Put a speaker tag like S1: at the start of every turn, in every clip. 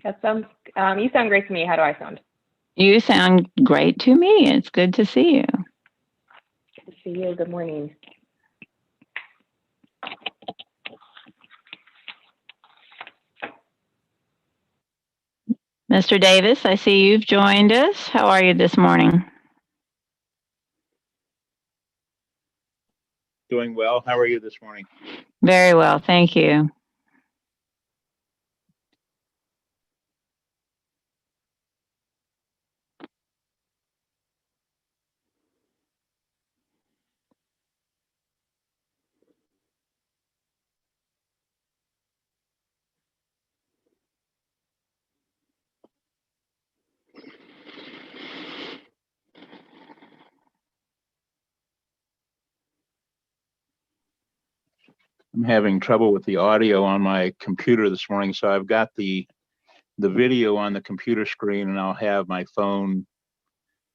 S1: That sounds, you sound great to me. How do I sound?
S2: You sound great to me. It's good to see you.
S1: Good to see you. Good morning.
S2: Mr. Davis, I see you've joined us. How are you this morning?
S3: Doing well. How are you this morning?
S2: Very well, thank you.
S3: I'm having trouble with the audio on my computer this morning, so I've got the video on the computer screen, and I'll have my phone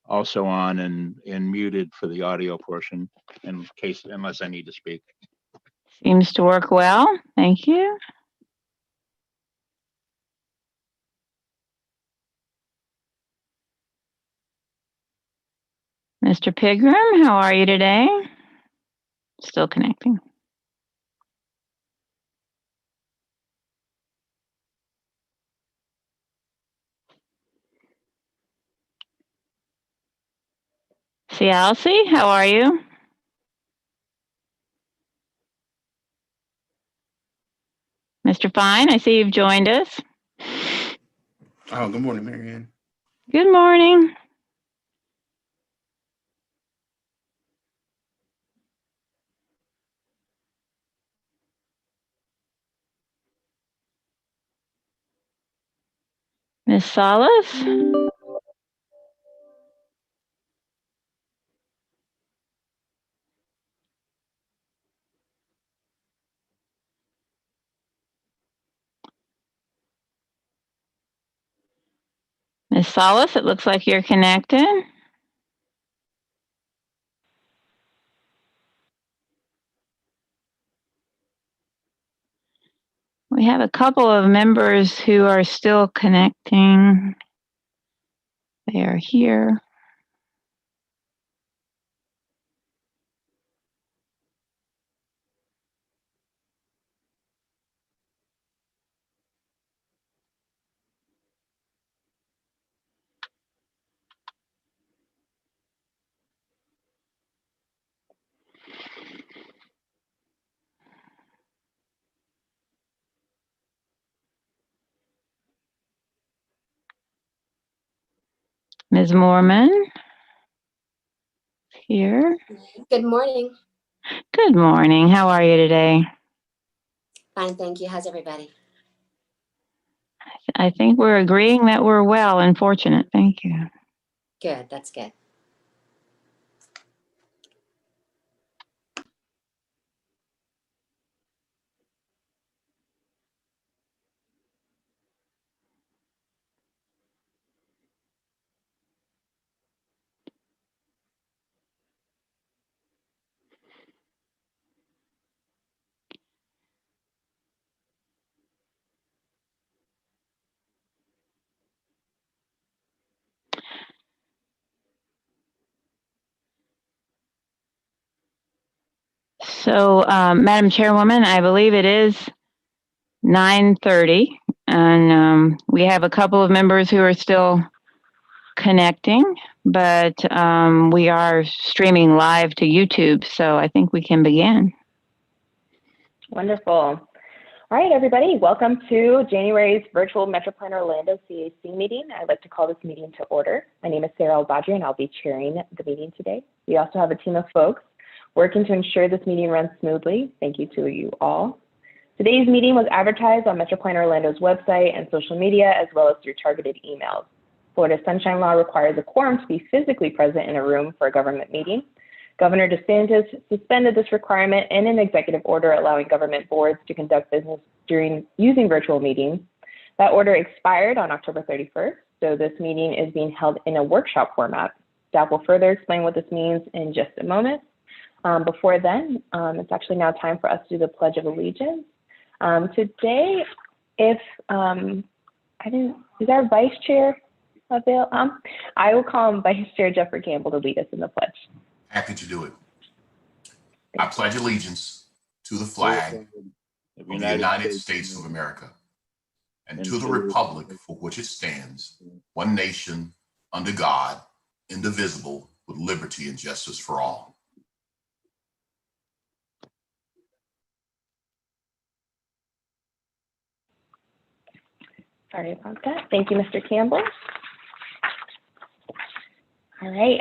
S3: also on and muted for the audio portion unless I need to speak.
S2: Seems to work well. Thank you. Mr. Pigram, how are you today? Still connecting. Cialci, how are you? Mr. Fine, I see you've joined us.
S4: Oh, good morning, Marianne.
S2: Good morning. Ms. Salas? Ms. Salas, it looks like you're connected. We have a couple of members who are still connecting. They are here. Ms. Moorman here.
S5: Good morning.
S2: Good morning. How are you today?
S5: Fine, thank you. How's everybody?
S2: I think we're agreeing that we're well and fortunate. Thank you.
S5: Good, that's good.
S2: So, Madam Chairwoman, I believe it is 9:30, and we have a couple of members who are still connecting, but we are streaming live to YouTube, so I think we can begin.
S1: Wonderful. All right, everybody, welcome to January's virtual MetroPlan Orlando CAC meeting. I'd like to call this meeting to order. My name is Sarah Al-Badri, and I'll be chairing the meeting today. We also have a team of folks working to ensure this meeting runs smoothly. Thank you to you all. Today's meeting was advertised on MetroPlan Orlando's website and social media, as well as through targeted emails. Florida Sunshine Law requires a quorum to be physically present in a room for a government meeting. Governor DeSantis suspended this requirement in an executive order allowing government boards to conduct business using virtual meetings. That order expired on October 31st, so this meeting is being held in a workshop format. Staff will further explain what this means in just a moment. Before then, it's actually now time for us to do the Pledge of Allegiance. Today, if Is our vice chair available? I will call on Vice Chair Jeffrey Campbell to lead us in the pledge.
S6: Happy to do it. I pledge allegiance to the flag of the United States of America and to the republic for which it stands, one nation, under God, indivisible, with liberty and justice for all.
S1: Sorry about that. Thank you, Mr. Campbell. All right,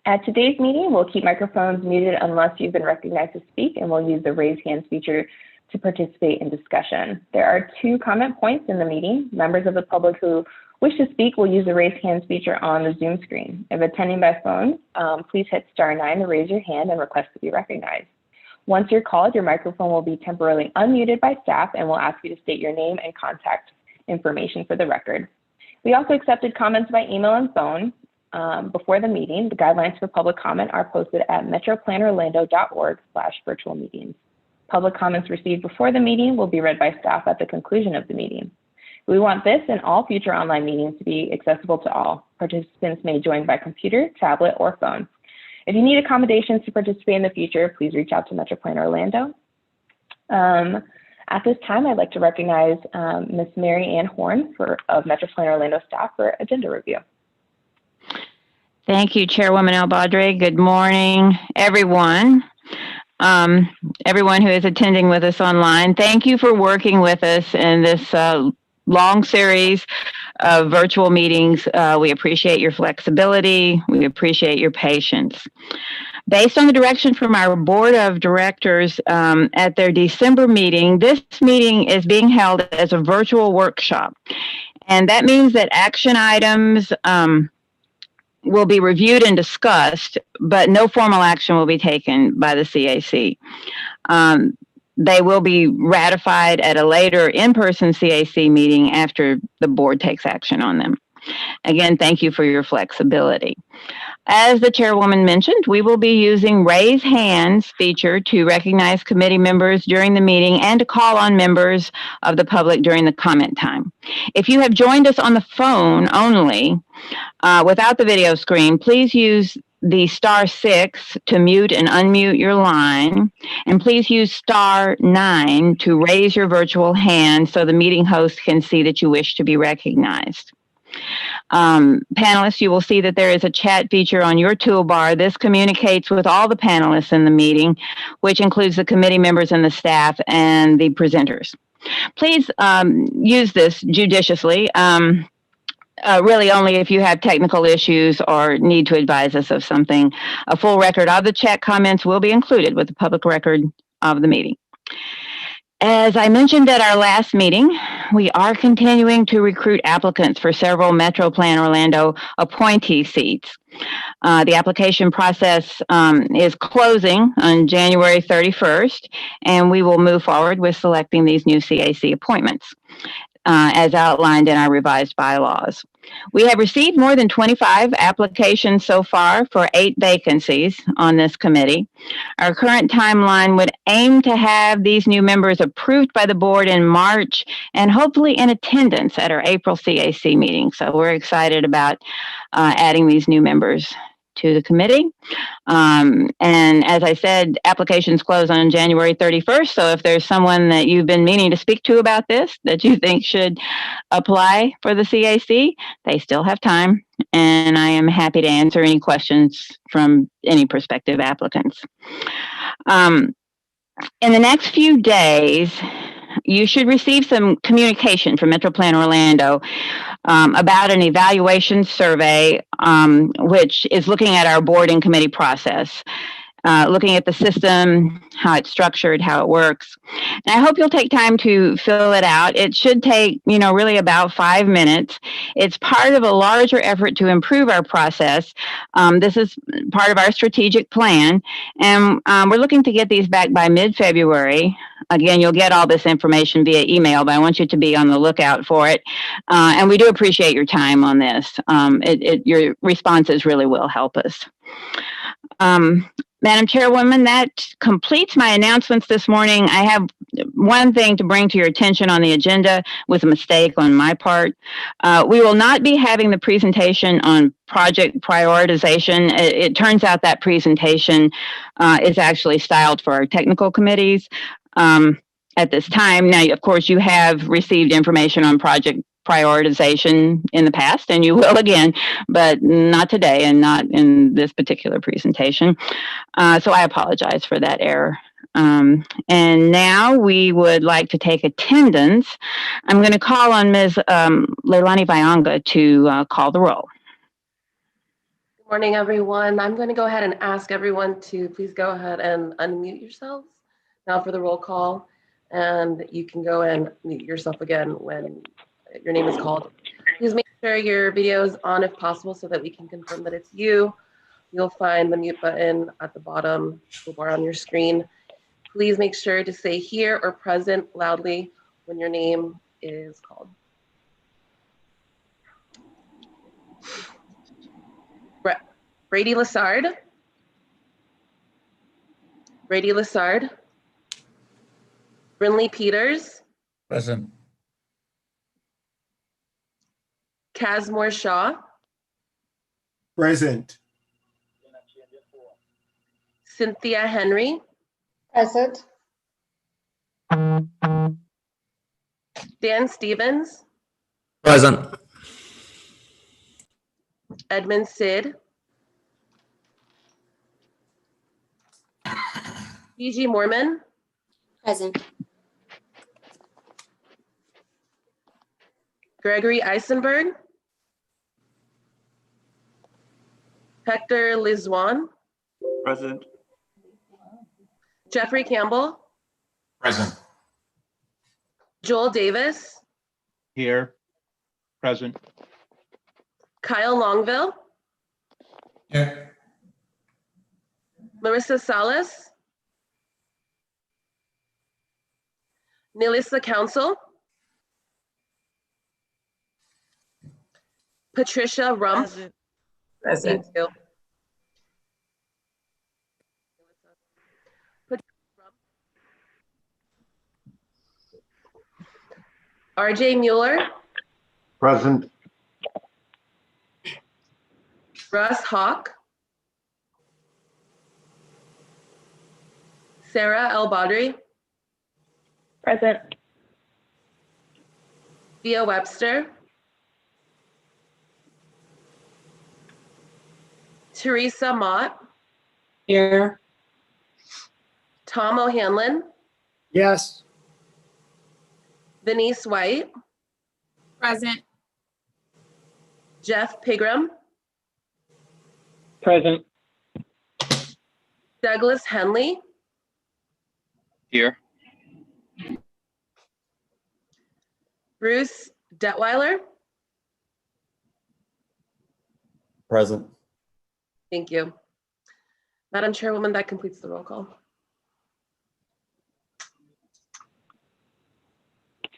S1: at today's meeting, we'll keep microphones muted unless you've been recognized to speak, and we'll use the raise hands feature to participate in discussion. There are 2 comment points in the meeting. Members of the public who wish to speak will use the raise hands feature on the Zoom screen. If attending by phone, please hit *9 to raise your hand and request to be recognized. Once you're called, your microphone will be temporarily unmuted by staff and will ask you to state your name and contact information for the record. We also accepted comments by email and phone before the meeting. The guidelines for public comment are posted at metroplanorlando.org/virtual meetings. Public comments received before the meeting will be read by staff at the conclusion of the meeting. We want this and all future online meetings to be accessible to all. Participants may join by computer, tablet, or phone. If you need accommodations to participate in the future, please reach out to MetroPlan Orlando. At this time, I'd like to recognize Ms. Mary Ann Horn of MetroPlan Orlando staff for agenda review.
S2: Thank you, Chairwoman Albadre. Good morning, everyone. Everyone who is attending with us online, thank you for working with us in this long series of virtual meetings. We appreciate your flexibility. We appreciate your patience. Based on the direction from our board of directors at their December meeting, this meeting is being held as a virtual workshop. And that means that action items will be reviewed and discussed, but no formal action will be taken by the CAC. They will be ratified at a later in-person CAC meeting after the board takes action on them. Again, thank you for your flexibility. As the chairwoman mentioned, we will be using raise hands feature to recognize committee members during the meeting and to call on members of the public during the comment time. If you have joined us on the phone only, without the video screen, please use the *6 to mute and unmute your line, and please use *9 to raise your virtual hand so the meeting host can see that you wish to be recognized. Panelists, you will see that there is a chat feature on your toolbar. This communicates with all the panelists in the meeting, which includes the committee members and the staff and the presenters. Please use this judiciously. Really only if you have technical issues or need to advise us of something. A full record of the chat comments will be included with the public record of the meeting. As I mentioned at our last meeting, we are continuing to recruit applicants for several MetroPlan Orlando appointee seats. The application process is closing on January 31st, and we will move forward with selecting these new CAC appointments, as outlined in our revised bylaws. We have received more than 25 applications so far for 8 vacancies on this committee. Our current timeline would aim to have these new members approved by the board in March and hopefully in attendance at our April CAC meeting. So we're excited about adding these new members to the committee. And as I said, applications close on January 31st. So if there's someone that you've been meaning to speak to about this that you think should apply for the CAC, they still have time. And I am happy to answer any questions from any prospective applicants. In the next few days, you should receive some communication from MetroPlan Orlando about an evaluation survey, which is looking at our board and committee process, looking at the system, how it's structured, how it works. And I hope you'll take time to fill it out. It should take, really about 5 minutes. It's part of a larger effort to improve our process. This is part of our strategic plan, and we're looking to get these back by mid-February. Again, you'll get all this information via email, but I want you to be on the lookout for it. And we do appreciate your time on this. Your responses really will help us. Madam Chairwoman, that completes my announcements this morning. I have one thing to bring to your attention on the agenda. Was a mistake on my part. We will not be having the presentation on project prioritization. It turns out that presentation is actually styled for our technical committees at this time. Now, of course, you have received information on project prioritization in the past, and you will again, but not today and not in this particular presentation. So I apologize for that error. And now we would like to take attendance. I'm going to call on Ms. Leilani Vayonga to call the roll.
S7: Good morning, everyone. I'm going to go ahead and ask everyone to please go ahead and unmute yourselves now for the roll call. And you can go and mute yourself again when your name is called. Please make sure your video is on if possible so that we can confirm that it's you. You'll find the mute button at the bottom toolbar on your screen. Please make sure to say here or present loudly when your name is called. Brady Lessard. Brady Lessard. Brinley Peters.
S8: Present.
S7: Casmore Shaw.
S9: Present.
S7: Cynthia Henry.
S10: Present.
S7: Dan Stevens.
S8: Present.
S7: Edmund Sid. Gigi Mormon.
S5: Present.
S7: Gregory Eisenberg. Hector Lizwan.
S9: Present.
S7: Jeffrey Campbell.
S6: Present.
S7: Joel Davis.
S3: Here. Present.
S7: Kyle Longville.
S8: Here.
S7: Marissa Salas. Nilissa Council. Patricia Rump.
S10: Present.
S7: Thank you. RJ Mueller.
S9: Present.
S7: Russ Hawk. Sarah El Badri.
S1: Present.
S7: Thea Webster. Teresa Mott.
S10: Here.
S7: Tom O'Hanlon.
S9: Yes.
S7: Denise White.
S10: Present.
S7: Jeff Pigram.
S9: Present.
S7: Douglas Henley.
S3: Here.
S7: Bruce Detweiler.
S8: Present.
S7: Thank you. Madam Chairwoman, that completes the roll call.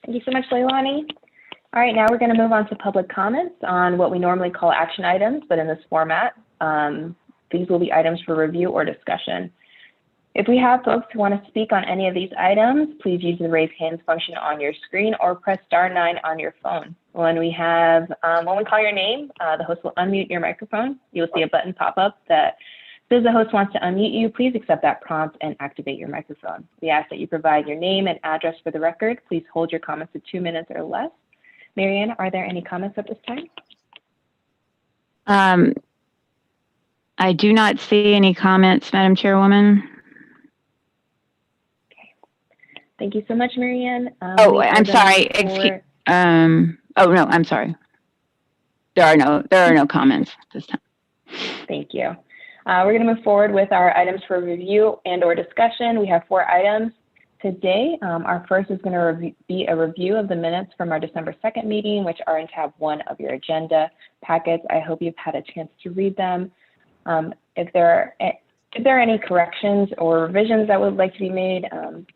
S1: Thank you so much, Leilani. All right, now we're going to move on to public comments on what we normally call action items, but in this format. These will be items for review or discussion. If we have folks who want to speak on any of these items, please use the raise hands function on your screen or press *9 on your phone. When we call your name, the host will unmute your microphone. You'll see a button pop up that says the host wants to unmute you. Please accept that prompt and activate your microphone. We ask that you provide your name and address for the record. Please hold your comments to 2 minutes or less. Marianne, are there any comments at this time?
S2: I do not see any comments, Madam Chairwoman.
S1: Thank you so much, Marianne.
S2: Oh, I'm sorry. Oh no, I'm sorry. There are no comments this time.
S1: Thank you. We're going to move forward with our items for review and or discussion. We have 4 items today. Our first is going to be a review of the minutes from our December 2nd meeting, which are in tab 1 of your agenda packets. I hope you've had a chance to read them. If there are any corrections or revisions that would like to be made,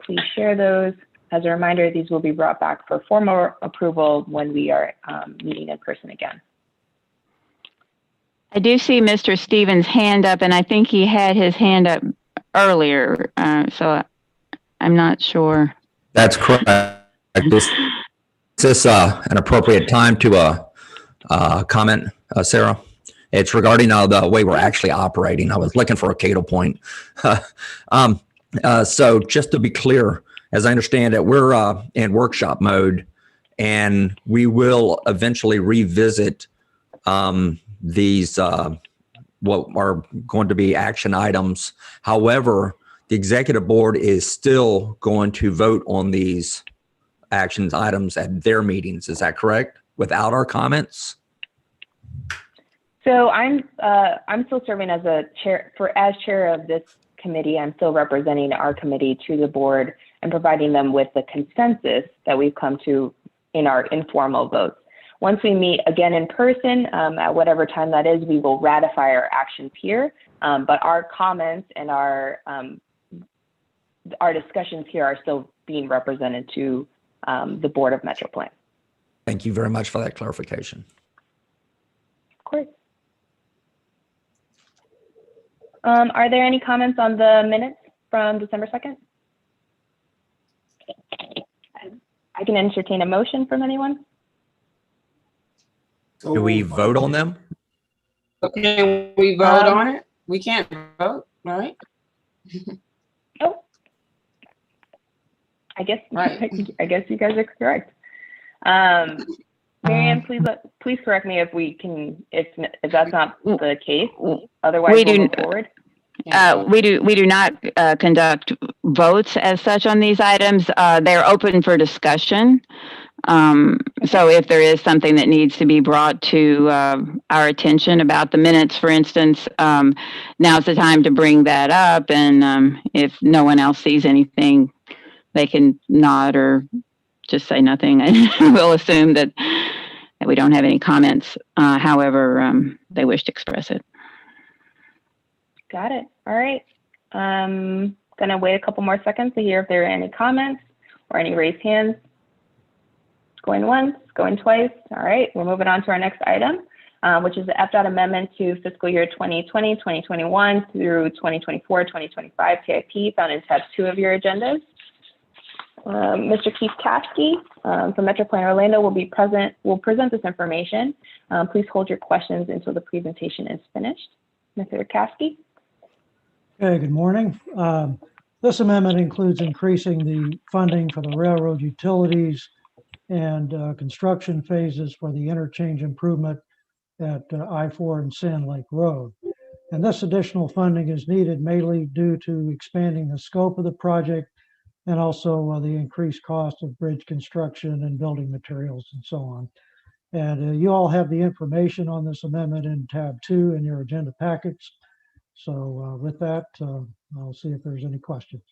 S1: please share those. As a reminder, these will be brought back for formal approval when we are meeting in person again.
S2: I do see Mr. Stevens' hand up, and I think he had his hand up earlier, so I'm not sure.
S8: That's correct. Is this an appropriate time to comment, Sarah? It's regarding the way we're actually operating. I was looking for a Cato point. So just to be clear, as I understand it, we're in workshop mode, and we will eventually revisit these what are going to be action items. However, the executive board is still going to vote on these actions items at their meetings. Is that correct? Without our comments?
S1: So I'm still serving as as chair of this committee. I'm still representing our committee to the board and providing them with the consensus that we've come to in our informal votes. Once we meet again in person, at whatever time that is, we will ratify our actions here. But our comments and our discussions here are still being represented to the board of MetroPlan.
S8: Thank you very much for that clarification.
S1: Of course. Are there any comments on the minutes from December 2nd? I can entertain a motion from anyone.
S8: Do we vote on them?
S10: Okay, we vote on it? We can't vote, right?
S1: Oh, I guess
S10: Right.
S1: I guess you guys are correct. Marianne, please correct me if we can, if that's not the case. Otherwise, we'll move forward.
S2: We do not conduct votes as such on these items. They're open for discussion. So if there is something that needs to be brought to our attention about the minutes, for instance, now's the time to bring that up. And if no one else sees anything, they can nod or just say nothing. We'll assume that we don't have any comments, however they wish to express it.
S1: Got it. All right. Gonna wait a couple more seconds to hear if there are any comments or any raised hands. Going once, going twice. All right, we're moving on to our next item, which is the FDOT amendment to fiscal year 2020, 2021 through 2024, 2025 CIP found in tab 2 of your agendas. Mr. Keith Caskey from MetroPlan Orlando will present this information. Please hold your questions until the presentation is finished. Mr. Caskey.
S11: Okay, good morning. This amendment includes increasing the funding for the railroad utilities and construction phases for the interchange improvement at I-4 and Sand Lake Road. And this additional funding is needed mainly due to expanding the scope of the project and also the increased cost of bridge construction and building materials and so on. And you all have the information on this amendment in tab 2 in your agenda packets. So with that, I'll see if there's any questions.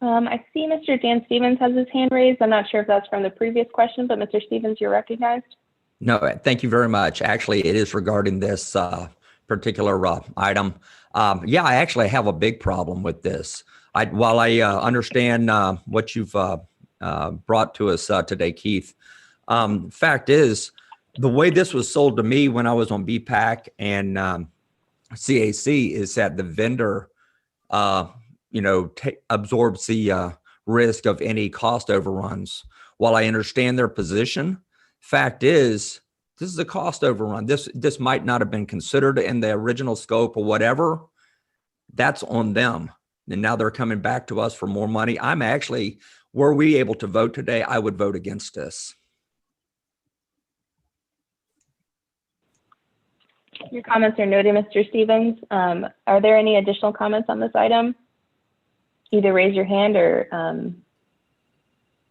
S1: I see Mr. Dan Stevens has his hand raised. I'm not sure if that's from the previous question, but Mr. Stevens, you're recognized.
S8: No, thank you very much. Actually, it is regarding this particular item. Yeah, I actually have a big problem with this. While I understand what you've brought to us today, Keith, fact is, the way this was sold to me when I was on BPAC and CAC is that the vendor, absorbs the risk of any cost overruns. While I understand their position, fact is, this is a cost overrun. This might not have been considered in the original scope or whatever. That's on them. And now they're coming back to us for more money. I'm actually, were we able to vote today, I would vote against this.
S1: Your comments are noted, Mr. Stevens. Are there any additional comments on this item? Either raise your hand or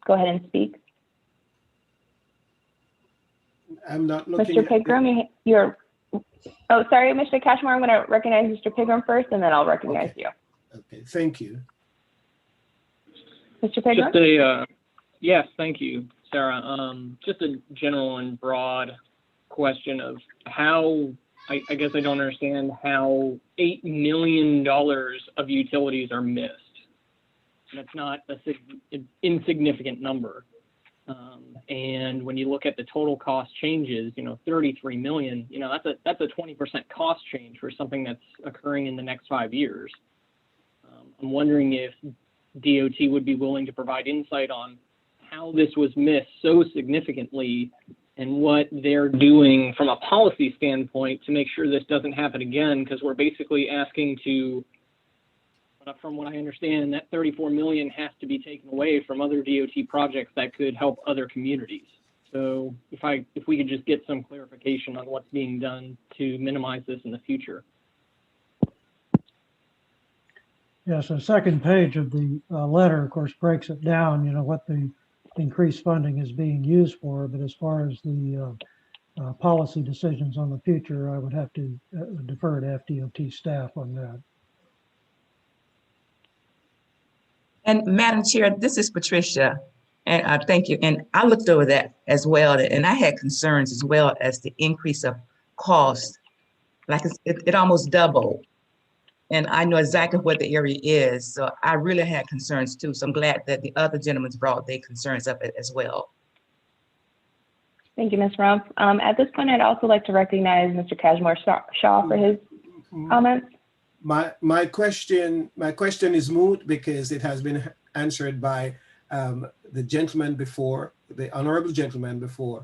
S1: go ahead and speak.
S9: I'm not looking.
S1: Mr. Pigram, you're, oh, sorry, Mr. Cashmore, I'm going to recognize Mr. Pigram first, and then I'll recognize you.
S9: Okay, thank you.
S1: Mr. Pigram?
S12: Just yes, thank you, Sarah. Just a general and broad question of how, I guess I don't understand how $8 million of utilities are missed. That's not an insignificant number. And when you look at the total cost changes, 33 million, that's a 20% cost change for something that's occurring in the next 5 years. I'm wondering if DOT would be willing to provide insight on how this was missed so significantly and what they're doing from a policy standpoint to make sure this doesn't happen again, because we're basically asking to, from what I understand, that 34 million has to be taken away from other DOT projects that could help other communities. So if we could just get some clarification on what's being done to minimize this in the future.
S11: Yes, the second page of the letter, of course, breaks it down, what the increased funding is being used for. But as far as the policy decisions on the future, I would have to defer to FDOT staff on that.
S13: And Madam Chair, this is Patricia, and thank you. And I looked over that as well, and I had concerns as well as the increase of cost. Like it almost doubled. And I know exactly what the area is, so I really had concerns too. So I'm glad that the other gentlemen brought their concerns up as well.
S1: Thank you, Ms. Rumpf. At this point, I'd also like to recognize Mr. Kashmir Shaw for his comments.
S9: My question is moot because it has been answered by the gentleman before, the honorable gentleman before,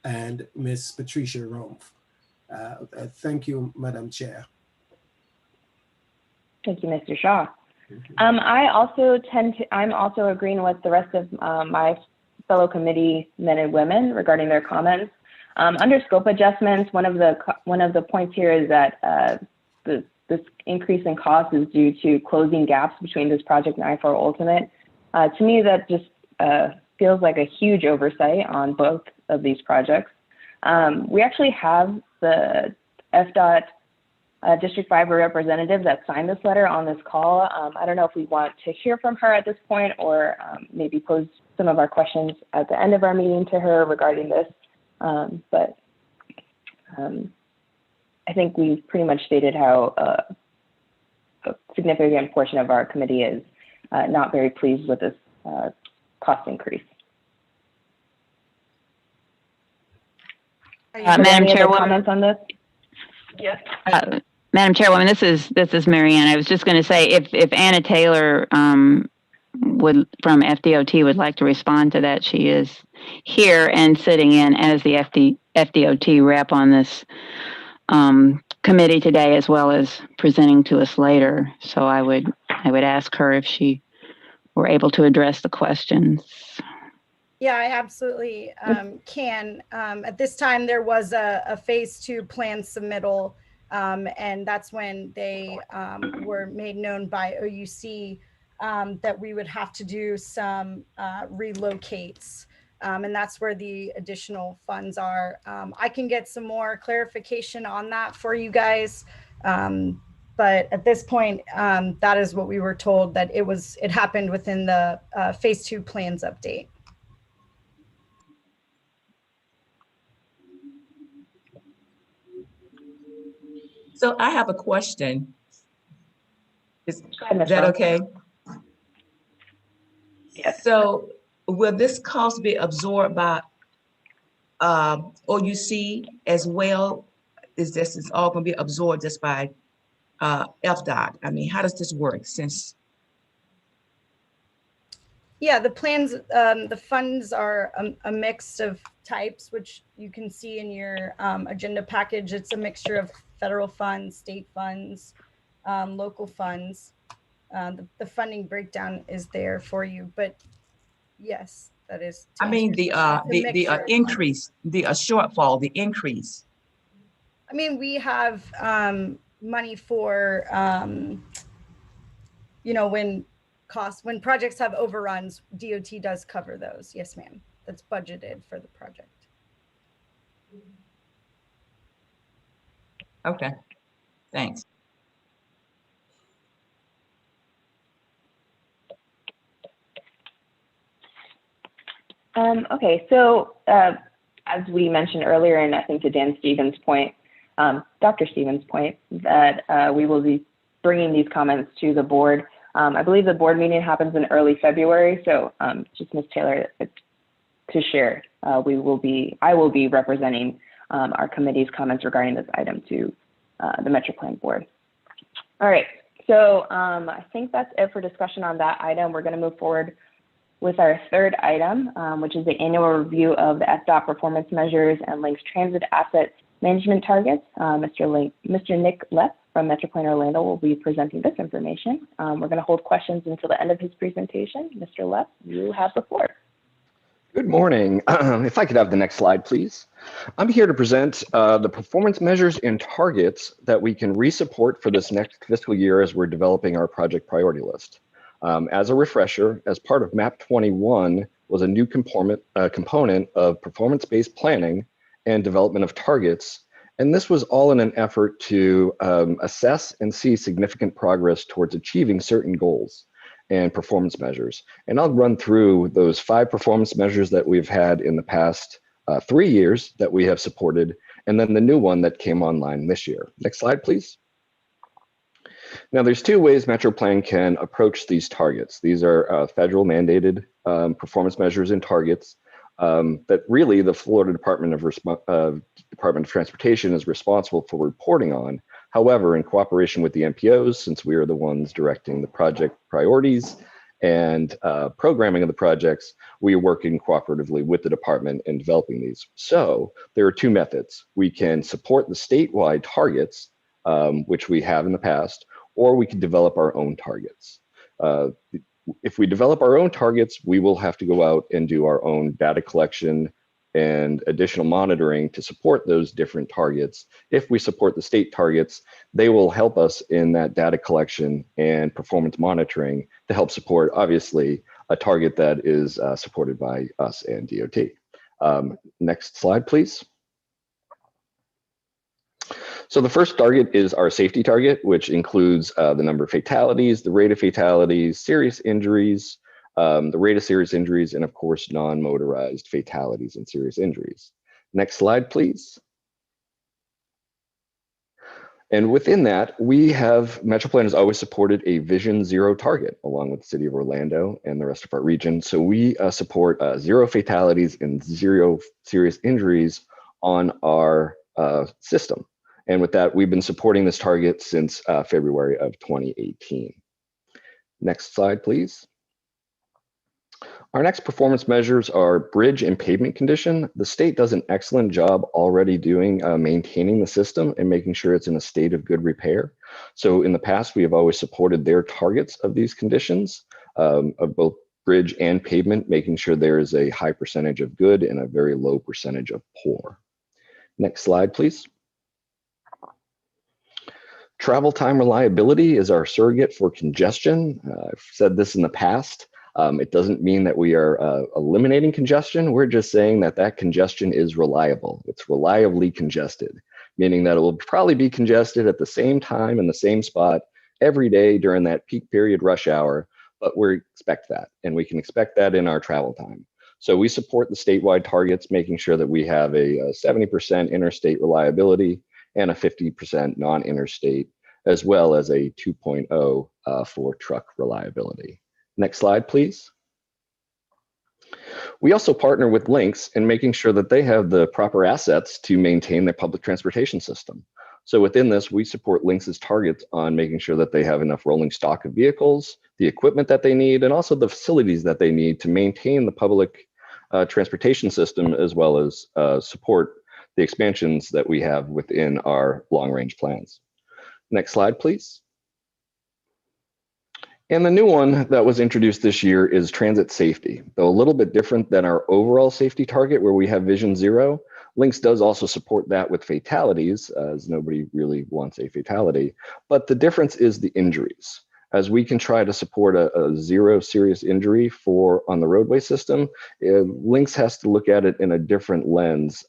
S9: and Ms. Patricia Rumpf. Thank you, Madam Chair.
S1: Thank you, Mr. Shaw. I'm also agreeing with the rest of my fellow committee men and women regarding their comments. Under scope adjustments, one of the points here is that this increase in cost is due to closing gaps between this project and I-4 Ultimate. To me, that just feels like a huge oversight on both of these projects. We actually have the FDOT District 5 representative that signed this letter on this call. I don't know if we want to hear from her at this point or maybe pose some of our questions at the end of our meeting to her regarding this. But I think we've pretty much stated how a significant portion of our committee is not very pleased with this cost increase.
S2: Madam Chairwoman,
S1: comments on this?
S2: Yes. Madam Chairwoman, this is Mary Ann. I was just going to say if Anna Taylor from FDOT would like to respond to that, she is here and sitting in as the FDOT rep on this committee today, as well as presenting to us later. So I would ask her if she were able to address the questions.
S14: Yeah, I absolutely can. At this time, there was a phase 2 plan submittal, and that's when they were made known by OUC that we would have to do some relocates. And that's where the additional funds are. I can get some more clarification on that for you guys. But at this point, that is what we were told, that it happened within the phase 2 plans update.
S13: So I have a question. Is that okay?
S1: Yes.
S13: So will this cost be absorbed by OUC as well? Is this all going to be absorbed just by FDOT? I mean, how does this work since?
S14: Yeah, the plans, the funds are a mix of types, which you can see in your agenda package. It's a mixture of federal funds, state funds, local funds. The funding breakdown is there for you, but yes, that is.
S13: I mean, the increase, the shortfall, the increase.
S14: I mean, we have money for, when projects have overruns, DOT does cover those. Yes, ma'am. That's budgeted for the project.
S13: Okay, thanks.
S1: Okay, so as we mentioned earlier, and I think to Dan Stevens' point, Dr. Stevens' point, that we will be bringing these comments to the board. I believe the board meeting happens in early February, so just Ms. Taylor, to share. I will be representing our committee's comments regarding this item to the MetroPlan board. All right, so I think that's it for discussion on that item. We're going to move forward with our third item, which is the annual review of the FDOT performance measures and Link's transit asset management targets. Mr. Nick Leff from MetroPlan Orlando will be presenting this information. We're going to hold questions until the end of his presentation. Mr. Leff, you have the floor.
S15: Good morning. If I could have the next slide, please. I'm here to present the performance measures and targets that we can resupport for this next fiscal year as we're developing our project priority list. As a refresher, as part of MAP 21 was a new component of performance-based planning and development of targets. And this was all in an effort to assess and see significant progress towards achieving certain goals and performance measures. And I'll run through those 5 performance measures that we've had in the past 3 years that we have supported, and then the new one that came online this year. Next slide, please. Now, there's 2 ways MetroPlan can approach these targets. These are federal mandated performance measures and targets that really the Florida Department of Transportation is responsible for reporting on. However, in cooperation with the MPOs, since we are the ones directing the project priorities and programming of the projects, we are working cooperatively with the department in developing these. So there are 2 methods. We can support the statewide targets, which we have in the past, or we can develop our own targets. If we develop our own targets, we will have to go out and do our own data collection and additional monitoring to support those different targets. If we support the state targets, they will help us in that data collection and performance monitoring to help support, obviously, a target that is supported by us and DOT. Next slide, please. So the first target is our safety target, which includes the number of fatalities, the rate of fatalities, serious injuries, the rate of serious injuries, and of course, non-motorized fatalities and serious injuries. Next slide, please. And within that, MetroPlan has always supported a Vision Zero target along with the City of Orlando and the rest of our region. So we support 0 fatalities and 0 serious injuries on our system. And with that, we've been supporting this target since February of 2018. Next slide, please. Our next performance measures are bridge and pavement condition. The state does an excellent job already doing maintaining the system and making sure it's in a state of good repair. So in the past, we have always supported their targets of these conditions of both bridge and pavement, making sure there is a high percentage of good and a very low percentage of poor. Next slide, please. Travel time reliability is our surrogate for congestion. I've said this in the past. It doesn't mean that we are eliminating congestion. We're just saying that that congestion is reliable. It's reliably congested, meaning that it will probably be congested at the same time in the same spot every day during that peak period rush hour, but we expect that, and we can expect that in our travel time. So we support the statewide targets, making sure that we have a 70% interstate reliability and a 50% non-interstate, as well as a 2.0 for truck reliability. Next slide, please. We also partner with Links in making sure that they have the proper assets to maintain their public transportation system. So within this, we support Links's targets on making sure that they have enough rolling stock of vehicles, the equipment that they need, and also the facilities that they need to maintain the public transportation system, as well as support the expansions that we have within our long-range plans. Next slide, please. And the new one that was introduced this year is transit safety. Though a little bit different than our overall safety target where we have Vision Zero, Links does also support that with fatalities, as nobody really wants a fatality. But the difference is the injuries. As we can try to support a 0 serious injury on the roadway system, Links has to look at it in a different lens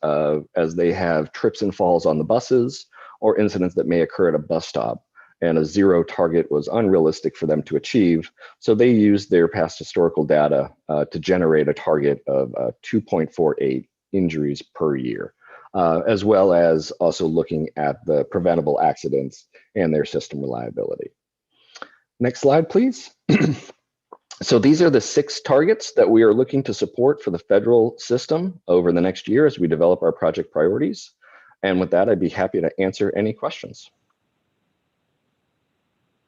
S15: as they have trips and falls on the buses or incidents that may occur at a bus stop. And a 0 target was unrealistic for them to achieve. So they used their past historical data to generate a target of 2.48 injuries per year, as well as also looking at the preventable accidents and their system reliability. Next slide, please. So these are the 6 targets that we are looking to support for the federal system over the next year as we develop our project priorities. And with that, I'd be happy to answer any questions.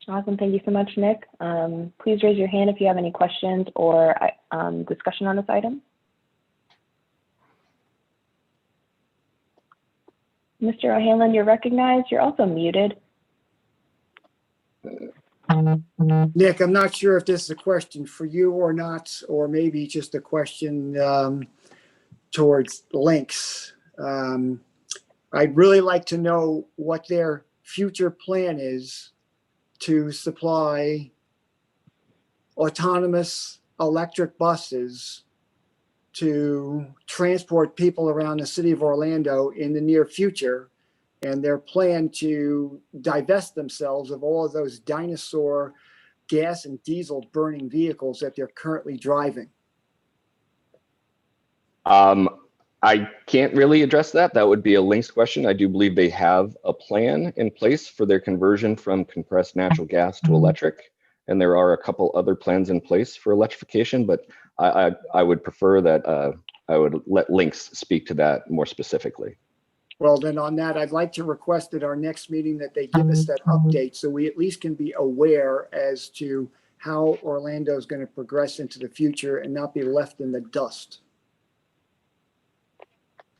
S1: Awesome. Thank you so much, Nick. Please raise your hand if you have any questions or discussion on this item. Mr. O'Hanlon, you're recognized. You're also muted.
S16: Nick, I'm not sure if this is a question for you or not, or maybe just a question towards links. I'd really like to know what their future plan is to supply autonomous electric buses to transport people around the city of Orlando in the near future, and their plan to divest themselves of all of those dinosaur gas and diesel burning vehicles that they're currently driving.
S15: I can't really address that. That would be a Lynx question. I do believe they have a plan in place for their conversion from compressed natural gas to electric. And there are a couple other plans in place for electrification, but I would prefer that I would let Lynx speak to that more specifically.
S16: Well, then on that, I'd like to request at our next meeting that they give us that update so we at least can be aware as to how Orlando is going to progress into the future and not be left in the dust.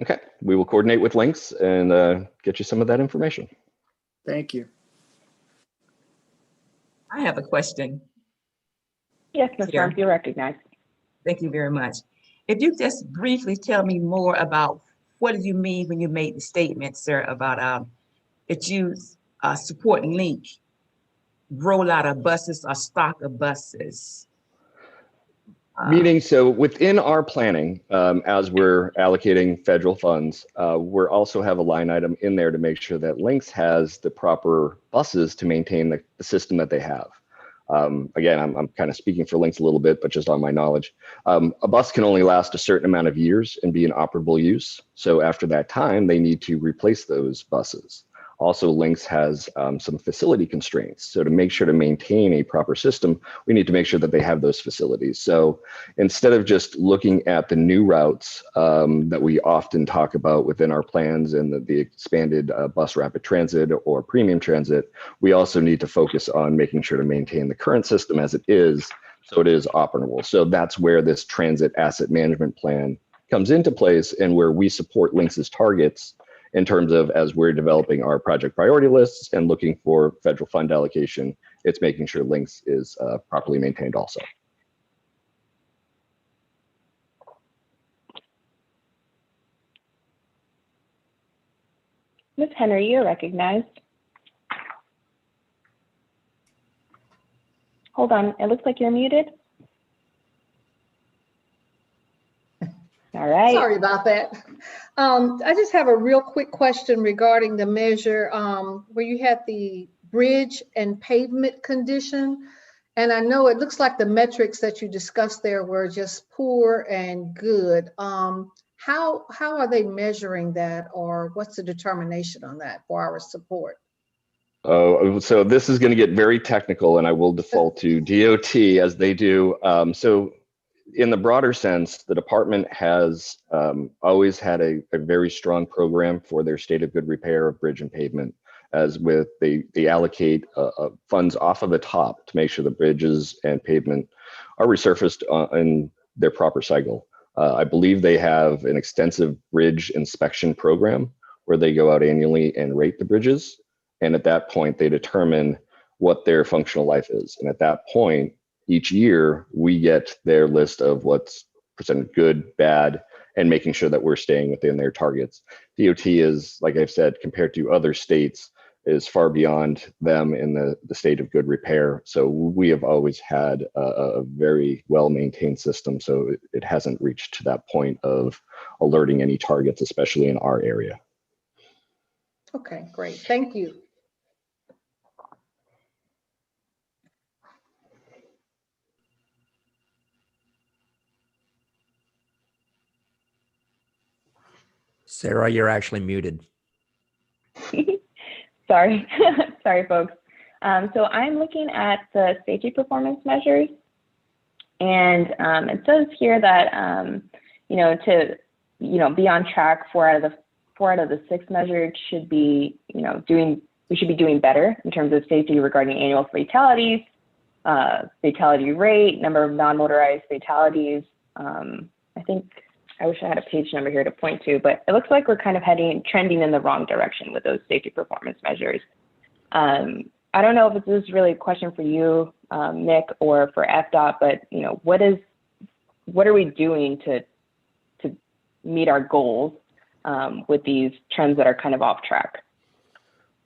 S15: Okay, we will coordinate with Lynx and get you some of that information.
S16: Thank you.
S13: I have a question.
S1: Yes, Ms. Farms, you're recognized.
S13: Thank you very much. If you just briefly tell me more about what do you mean when you made the statement, sir, about that you support Link rollout of buses or stock of buses?
S15: Meaning, so within our planning, as we're allocating federal funds, we're also have a line item in there to make sure that Lynx has the proper buses to maintain the system that they have. Again, I'm kind of speaking for Lynx a little bit, but just on my knowledge, a bus can only last a certain amount of years and be in operable use. So after that time, they need to replace those buses. Also, Lynx has some facility constraints. So to make sure to maintain a proper system, we need to make sure that they have those facilities. So instead of just looking at the new routes that we often talk about within our plans and the expanded bus rapid transit or premium transit, we also need to focus on making sure to maintain the current system as it is, so it is operable. So that's where this transit asset management plan comes into place and where we support Lynx's targets in terms of as we're developing our project priority lists and looking for federal fund allocation, it's making sure Lynx is properly maintained also.
S1: Ms. Henry, you're recognized. Hold on, it looks like you're muted. All right.
S17: Sorry about that. I just have a real quick question regarding the measure where you had the bridge and pavement condition. And I know it looks like the metrics that you discussed there were just poor and good. How are they measuring that, or what's the determination on that for our support?
S15: Oh, so this is going to get very technical, and I will default to DOT as they do. So in the broader sense, the department has always had a very strong program for their state of good repair of bridge and pavement, as with they allocate funds off of the top to make sure the bridges and pavement are resurfaced in their proper cycle. I believe they have an extensive bridge inspection program where they go out annually and rate the bridges. And at that point, they determine what their functional life is. And at that point, each year, we get their list of what's percent good, bad, and making sure that we're staying within their targets. DOT is, like I've said, compared to other states, is far beyond them in the state of good repair. So we have always had a very well-maintained system. So it hasn't reached to that point of alerting any targets, especially in our area.
S17: Okay, great. Thank you.
S8: Sarah, you're actually muted.
S1: Sorry, sorry, folks. So I'm looking at the safety performance measures. And it says here that, to, be on track, four out of the 6 measures should be, we should be doing better in terms of safety regarding annual fatalities, fatality rate, number of non-motorized fatalities. I think, I wish I had a page number here to point to, but it looks like we're kind of trending in the wrong direction with those safety performance measures. I don't know if this is really a question for you, Nick, or for FDOT, but what are we doing to meet our goals with these trends that are kind of off track?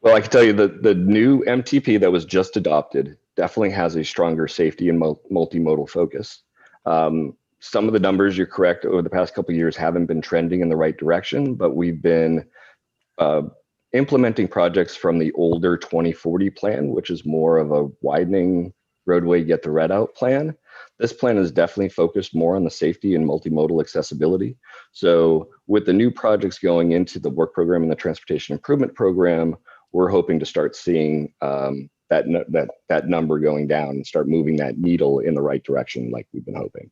S15: Well, I can tell you that the new MTP that was just adopted definitely has a stronger safety and multimodal focus. Some of the numbers, you're correct, over the past couple of years haven't been trending in the right direction, but we've been implementing projects from the older 2040 plan, which is more of a widening roadway, get the red out plan. This plan is definitely focused more on the safety and multimodal accessibility. So with the new projects going into the work program and the transportation improvement program, we're hoping to start seeing that number going down and start moving that needle in the right direction like we've been hoping.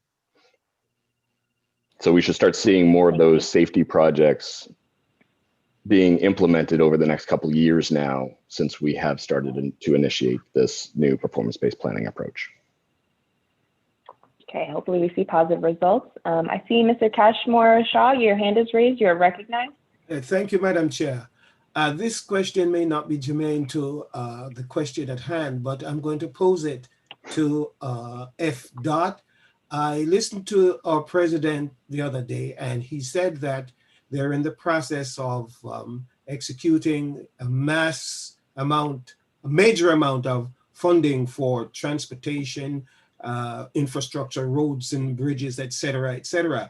S15: So we should start seeing more of those safety projects being implemented over the next couple of years now, since we have started to initiate this new performance-based planning approach.
S1: Okay, hopefully we see positive results. I see Mr. Cashmore Shaw, your hand is raised, you're recognized.
S9: Thank you, Madam Chair. This question may not be germane to the question at hand, but I'm going to pose it to FDOT. I listened to our president the other day, and he said that they're in the process of executing a major amount of funding for transportation, infrastructure, roads and bridges, et cetera, et cetera.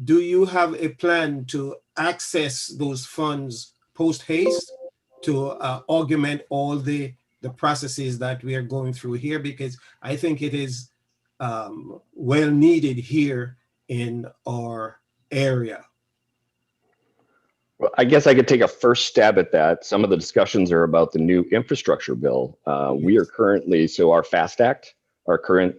S9: Do you have a plan to access those funds post haste to augment all the processes that we are going through here? Because I think it is well needed here in our area.
S15: Well, I guess I could take a first stab at that. Some of the discussions are about the new infrastructure bill. We are currently, so our FAST Act, our current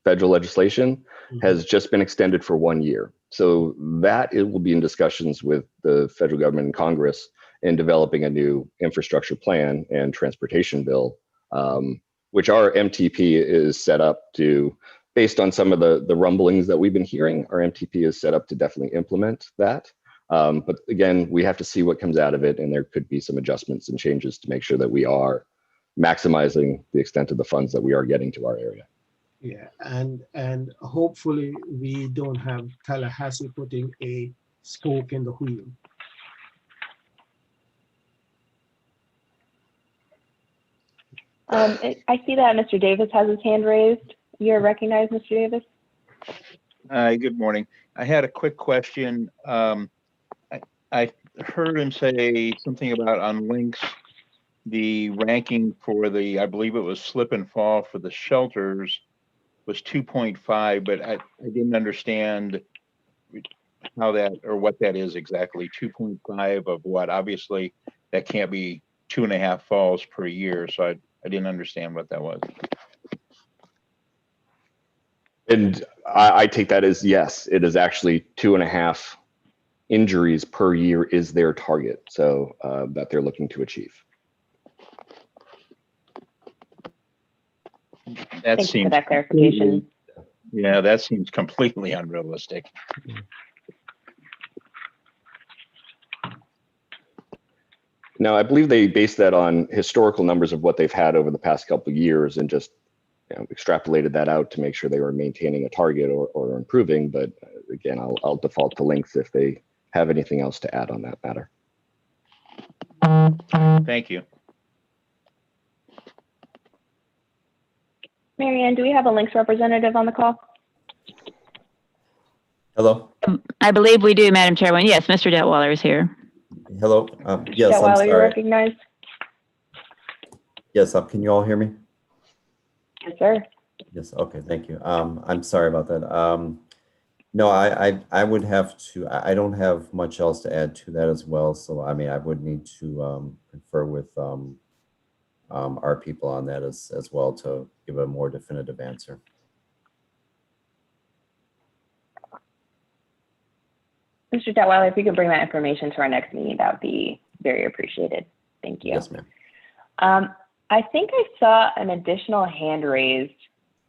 S15: federal legislation, has just been extended for 1 year. So that it will be in discussions with the federal government and Congress in developing a new infrastructure plan and transportation bill, which our MTP is set up to, based on some of the rumblings that we've been hearing, our MTP is set up to definitely implement that. But again, we have to see what comes out of it, and there could be some adjustments and changes to make sure that we are maximizing the extent of the funds that we are getting to our area.
S9: Yeah, and hopefully we don't have Tallahassee putting a spoke in the wheel.
S1: I see that Mr. Davis has his hand raised. You're recognized, Mr. Davis.
S3: Hi, good morning. I had a quick question. I heard him say something about on links, the ranking for the, I believe it was slip and fall for the shelters was 2.5, but I didn't understand how that, or what that is exactly. 2.5 of what? Obviously that can't be 2.5 falls per year. So I didn't understand what that was.
S15: And I take that as yes, it is actually 2.5 injuries per year is their target. So that they're looking to achieve.
S3: That
S1: Thank you
S3: seems
S1: for that clarification.
S3: Yeah, that seems completely unrealistic.
S15: Now, I believe they based that on historical numbers of what they've had over the past couple of years and just extrapolated that out to make sure they were maintaining a target or improving. But again, I'll default to links if they have anything else to add on that matter.
S3: Thank you.
S1: Marianne, do we have a links representative on the call?
S18: Hello.
S2: I believe we do, Madam Chairwoman. Yes, Mr. Detweiler is here.
S18: Hello. Yes, I'm
S1: Detweiler,
S18: sorry.
S1: you're recognized.
S18: Yes, can you all hear me?
S1: Yes, sir.
S18: Yes. Okay. Thank you. I'm sorry about that. No, I would have to. I don't have much else to add to that as well. So I mean, I would need to confer with our people on that as well to give a more definitive answer.
S1: Mr. Detweiler, if you could bring that information to our next meeting, that would be very appreciated. Thank you.
S18: Yes, ma'am.
S1: I think I saw an additional hand raised.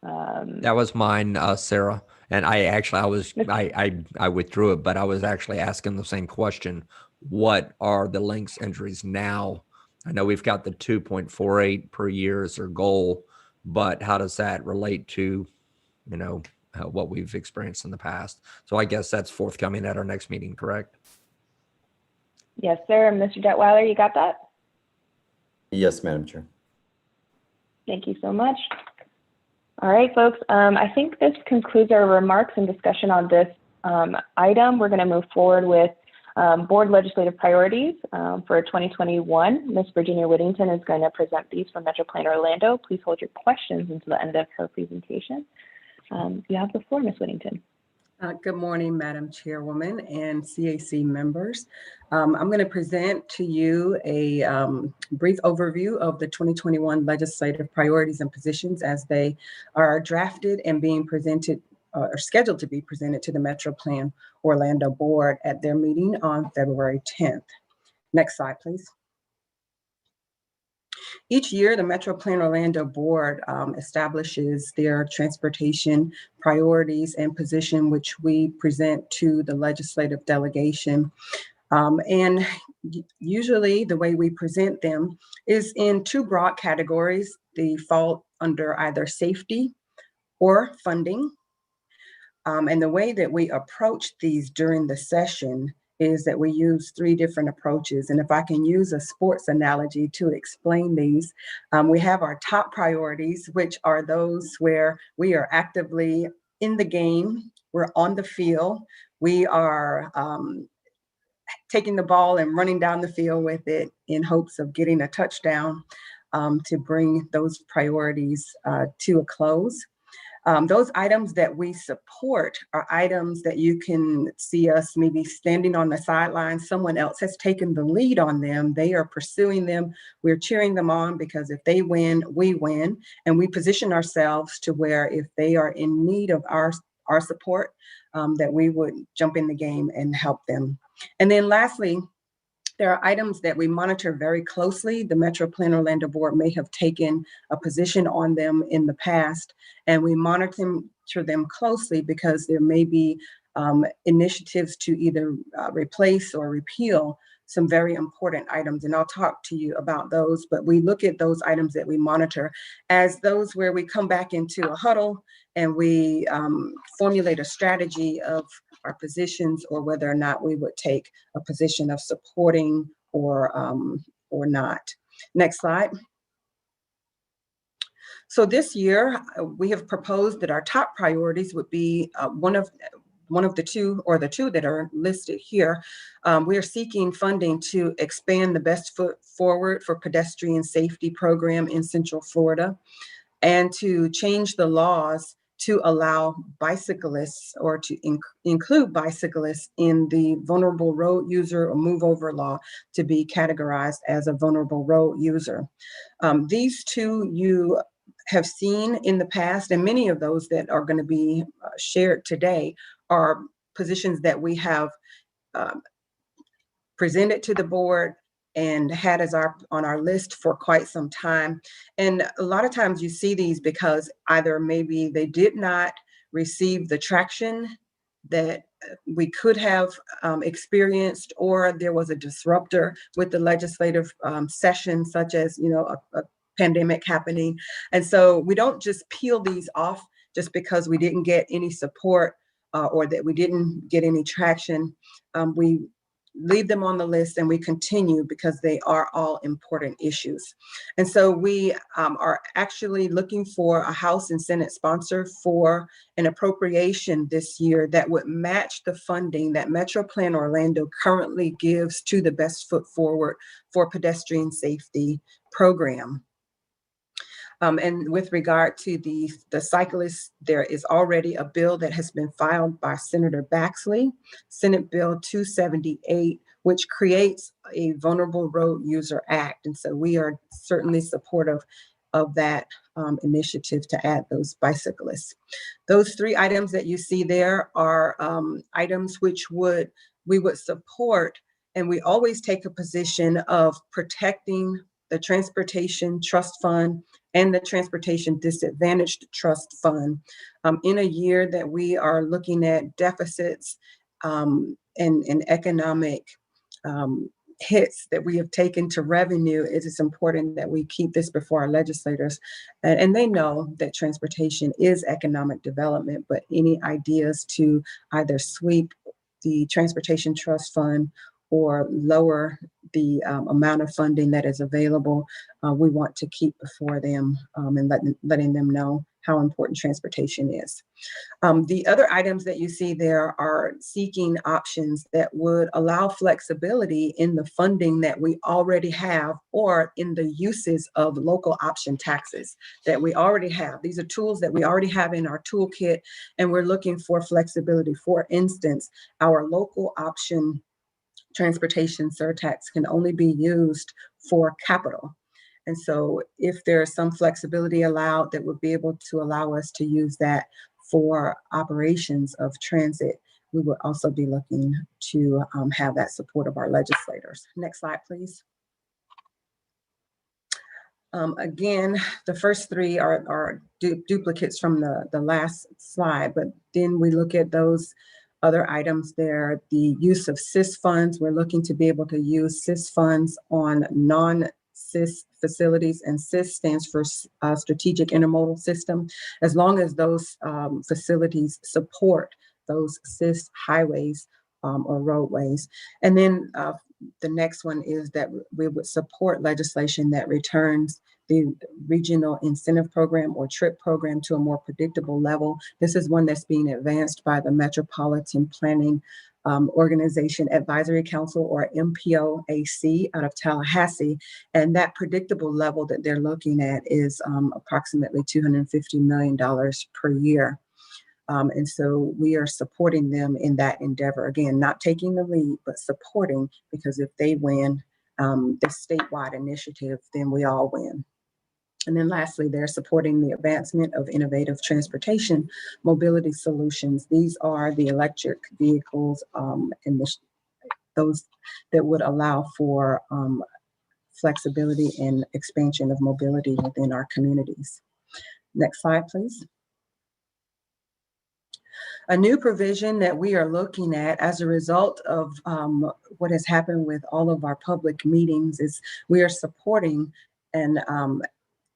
S8: That was mine, Sarah. And I withdrew it, but I was actually asking the same question. What are the links injuries now? I know we've got the 2.48 per year as our goal, but how does that relate to, what we've experienced in the past? So I guess that's forthcoming at our next meeting, correct?
S1: Yes, sir. Mr. Detweiler, you got that?
S18: Yes, Madam Chair.
S1: Thank you so much. All right, folks, I think this concludes our remarks and discussion on this item. We're going to move forward with board legislative priorities for 2021. Ms. Virginia Whittington is going to present these from MetroPlan Orlando. Please hold your questions until the end of her presentation. You have the floor, Ms. Whittington.
S19: Good morning, Madam Chairwoman and CAC members. I'm going to present to you a brief overview of the 2021 legislative priorities and positions as they are drafted and being presented or scheduled to be presented to the MetroPlan Orlando Board at their meeting on February 10th. Next slide, please. Each year, the MetroPlan Orlando Board establishes their transportation priorities and position, which we present to the legislative delegation. And usually the way we present them is in two broad categories. They fall under either safety or funding. And the way that we approach these during the session is that we use three different approaches. And if I can use a sports analogy to explain these, we have our top priorities, which are those where we are actively in the game, we're on the field, we are taking the ball and running down the field with it in hopes of getting a touchdown to bring those priorities to a close. Those items that we support are items that you can see us maybe standing on the sidelines. Someone else has taken the lead on them. They are pursuing them. We're cheering them on because if they win, we win. And we position ourselves to where if they are in need of our support, that we would jump in the game and help them. And then lastly, there are items that we monitor very closely. The MetroPlan Orlando Board may have taken a position on them in the past, and we monitor them closely because there may be initiatives to either replace or repeal some very important items. And I'll talk to you about those, but we look at those items that we monitor as those where we come back into a huddle and we formulate a strategy of our positions or whether or not we would take a position of supporting or not. Next slide. So this year, we have proposed that our top priorities would be one of the two or the two that are listed here. We are seeking funding to expand the Best Foot Forward for Pedestrian Safety program in Central Florida and to change the laws to allow bicyclists or to include bicyclists in the vulnerable road user or move over law to be categorized as a vulnerable road user. These two you have seen in the past, and many of those that are going to be shared today are positions that we have presented to the board and had as on our list for quite some time. And a lot of times you see these because either maybe they did not receive the traction that we could have experienced, or there was a disruptor with the legislative session, such as a pandemic happening. And so we don't just peel these off just because we didn't get any support or that we didn't get any traction. We leave them on the list and we continue because they are all important issues. And so we are actually looking for a House and Senate sponsor for an appropriation this year that would match the funding that MetroPlan Orlando currently gives to the Best Foot Forward for Pedestrian Safety program. And with regard to the cyclists, there is already a bill that has been filed by Senator Baxley, Senate Bill 278, which creates a Vulnerable Road User Act. And so we are certainly supportive of that initiative to add those bicyclists. Those 3 items that you see there are items which we would support, and we always take a position of protecting the Transportation Trust Fund and the Transportation Disadvantaged Trust Fund in a year that we are looking at deficits and economic hits that we have taken to revenue. It is important that we keep this before our legislators. And they know that transportation is economic development, but any ideas to either sweep the Transportation Trust Fund or lower the amount of funding that is available, we want to keep before them and letting them know how important transportation is. The other items that you see there are seeking options that would allow flexibility in the funding that we already have or in the uses of local option taxes that we already have. These are tools that we already have in our toolkit, and we're looking for flexibility. For instance, our local option transportation surtax can only be used for capital. And so if there's some flexibility allowed that would be able to allow us to use that for operations of transit, we would also be looking to have that support of our legislators. Next slide, please. Again, the first 3 are duplicates from the last slide, but then we look at those other items there. The use of CIS funds, we're looking to be able to use CIS funds on non-CIS facilities, and CIS stands for Strategic Intermodal System, as long as those facilities support those CIS highways or roadways. And then the next one is that we would support legislation that returns the regional incentive program or TRIP program to a more predictable level. This is one that's being advanced by the Metropolitan Planning Organization Advisory Council, or MPOAC, out of Tallahassee. And that predictable level that they're looking at is approximately $250 million per year. And so we are supporting them in that endeavor. Again, not taking the lead, but supporting, because if they win this statewide initiative, then we all win. And then lastly, they're supporting the advancement of innovative transportation mobility solutions. These are the electric vehicles and those that would allow for flexibility and expansion of mobility within our communities. Next slide, please. A new provision that we are looking at as a result of what has happened with all of our public meetings is we are supporting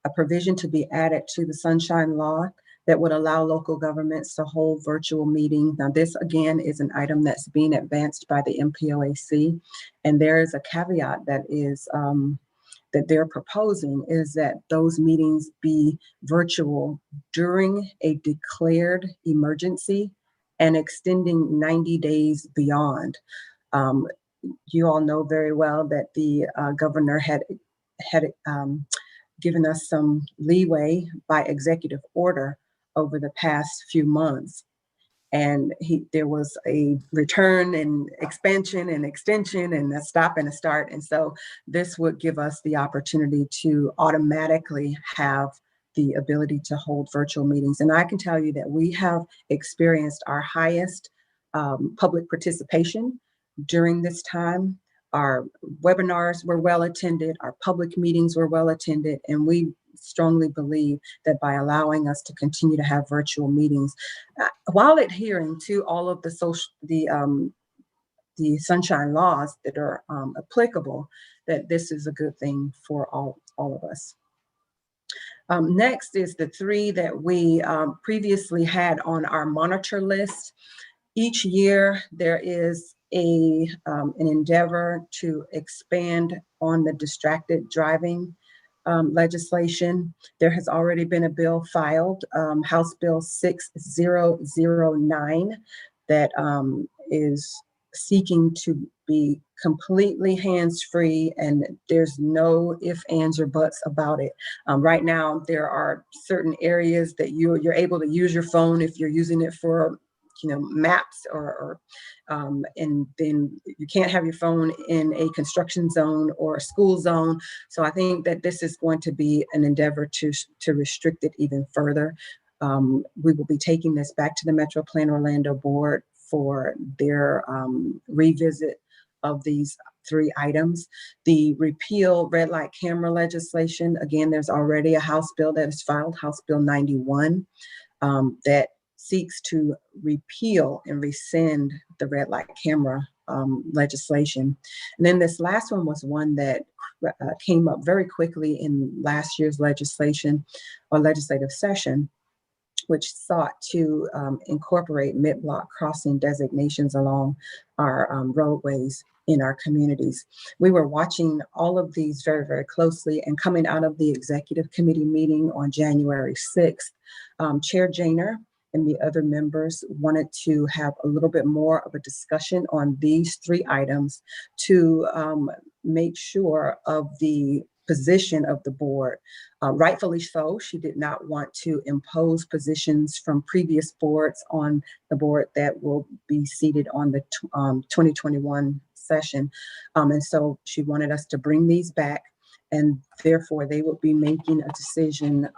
S19: a provision to be added to the Sunshine Law that would allow local governments to hold virtual meetings. Now, this again is an item that's being advanced by the MPOAC, and there is a caveat that is that they're proposing is that those meetings be virtual during a declared emergency and extending 90 days beyond. You all know very well that the governor had given us some leeway by executive order over the past few months. And there was a return and expansion and extension and a stop and a start. And so this would give us the opportunity to automatically have the ability to hold virtual meetings. And I can tell you that we have experienced our highest public participation during this time. Our webinars were well attended, our public meetings were well attended, and we strongly believe that by allowing us to continue to have virtual meetings, while adhering to all of the sunshine laws that are applicable, that this is a good thing for all of us. Next is the 3 that we previously had on our monitor list. Each year there is an endeavor to expand on the distracted driving legislation. There has already been a bill filed, House Bill 6009, that is seeking to be completely hands-free, and there's no ifs, ands, or buts about it. Right now, there are certain areas that you're able to use your phone if you're using it for maps and then you can't have your phone in a construction zone or a school zone. So I think that this is going to be an endeavor to restrict it even further. We will be taking this back to the MetroPlan Orlando board for their revisit of these 3 items. The repeal red light camera legislation, again, there's already a House bill that is filed, House Bill 91, that seeks to repeal and rescind the red light camera legislation. And then this last one was one that came up very quickly in last year's legislation or legislative session, which sought to incorporate mid-block crossing designations along our roadways in our communities. We were watching all of these very, very closely, and coming out of the executive committee meeting on January 6th, Chair Janer and the other members wanted to have a little bit more of a discussion on these 3 items to make sure of the position of the board. Rightfully so, she did not want to impose positions from previous boards on the board that will be seated on the 2021 session. And so she wanted us to bring these back, and therefore they will be making a decision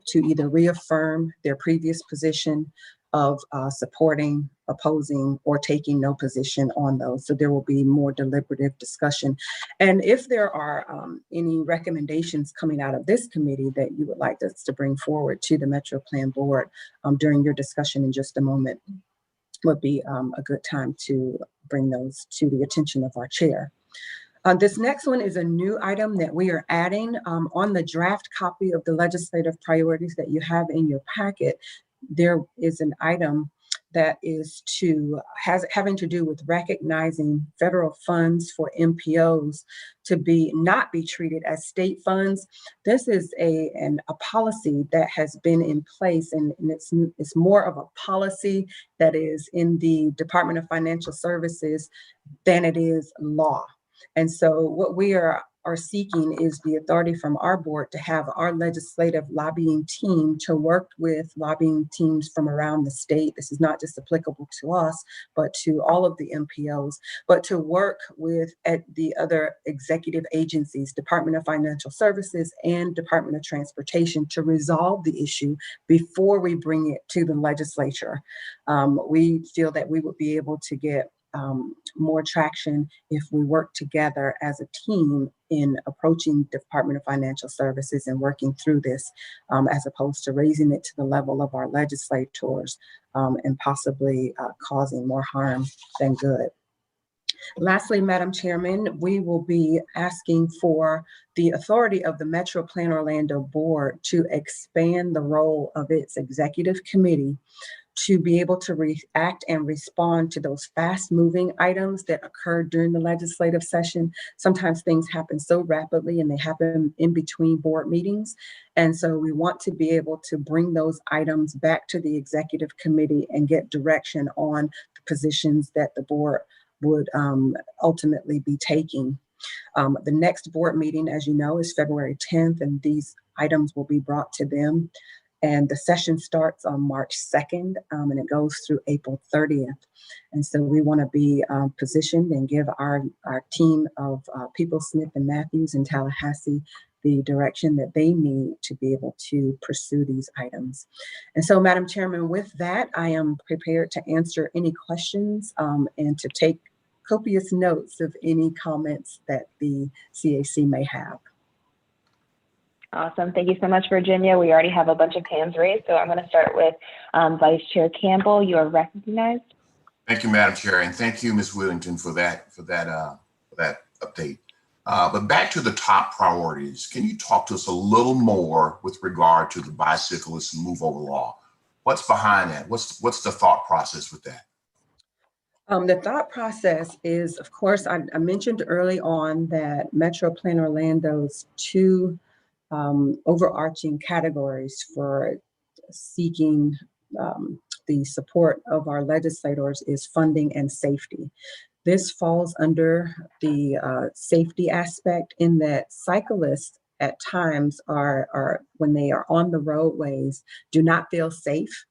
S19: to either reaffirm their previous position of supporting, opposing, or taking no position on those. So there will be more deliberative discussion. And if there are any recommendations coming out of this committee that you would like us to bring forward to the MetroPlan board during your discussion in just a moment, would be a good time to bring those to the attention of our chair. This next one is a new item that we are adding on the draft copy of the legislative priorities that you have in your packet. There is an item that is having to do with recognizing federal funds for MPOs to not be treated as state funds. This is a policy that has been in place, and it's more of a policy that is in the Department of Financial Services than it is law. And so what we are seeking is the authority from our board to have our legislative lobbying team to work with lobbying teams from around the state. This is not just applicable to us, but to all of the MPOs, but to work with the other executive agencies, Department of Financial Services and Department of Transportation, to resolve the issue before we bring it to the legislature. We feel that we would be able to get more traction if we work together as a team in approaching the Department of Financial Services and working through this, as opposed to raising it to the level of our legislators and possibly causing more harm than good. Lastly, Madam Chairman, we will be asking for the authority of the MetroPlan Orlando Board to expand the role of its executive committee to be able to react and respond to those fast-moving items that occurred during the legislative session. Sometimes things happen so rapidly and they happen in between board meetings. And so we want to be able to bring those items back to the executive committee and get direction on the positions that the board would ultimately be taking. The next board meeting, as you know, is February 10th, and these items will be brought to them. And the session starts on March 2nd, and it goes through April 30th. And so we want to be positioned and give our team of People, Smith and Matthews in Tallahassee the direction that they need to be able to pursue these items. And so, Madam Chairman, with that, I am prepared to answer any questions and to take copious notes of any comments that the CAC may have.
S1: Awesome. Thank you so much, Virginia. We already have a bunch of hands raised, so I'm going to start with Vice Chair Campbell. You are recognized.
S6: Thank you, Madam Chair, and thank you, Ms. Willington, for that update. But back to the top priorities, can you talk to us a little more with regard to the bicyclist move over law? What's behind that? What's the thought process with that?
S19: The thought process is, of course, I mentioned early on that MetroPlan Orlando's two overarching categories for seeking the support of our legislators is funding and safety. This falls under the safety aspect in that cyclists at times are when they are on the roadways, do not feel safe.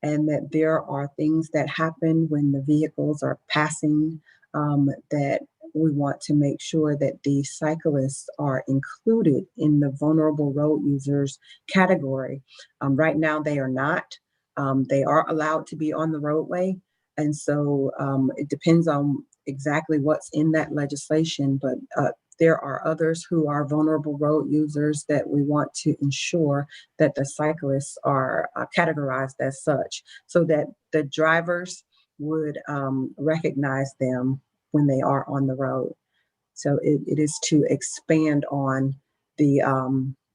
S19: and that there are things that happen when the vehicles are passing, that we want to make sure that the cyclists are included in the vulnerable road users category. Right now, they are not. They are allowed to be on the roadway. And so it depends on exactly what's in that legislation, but there are others who are vulnerable road users that we want to ensure that the cyclists are categorized as such, so that the drivers would recognize them when they are on the road. So it is to expand on the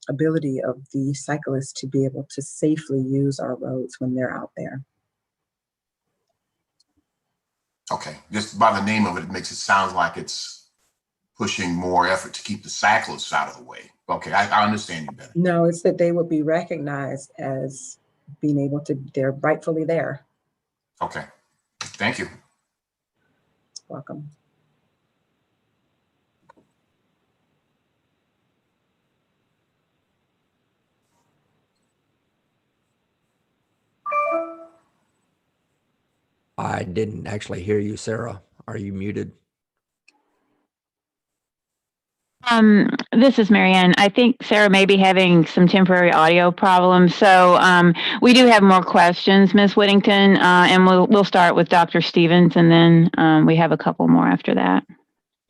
S19: ability of the cyclists to be able to safely use our roads when they're out there.
S6: Okay, just by the name of it, it makes it sound like it's pushing more effort to keep the cyclists out of the way. Okay, I understand you better.
S19: No, it's that they would be recognized as being able to, they're rightfully there.
S6: Okay, thank you.
S19: Welcome.
S8: I didn't actually hear you, Sarah. Are you muted?
S2: This is Marianne. I think Sarah may be having some temporary audio problems. So we do have more questions, Ms. Whittington, and we'll start with Dr. Stevens, and then we have a couple more after that.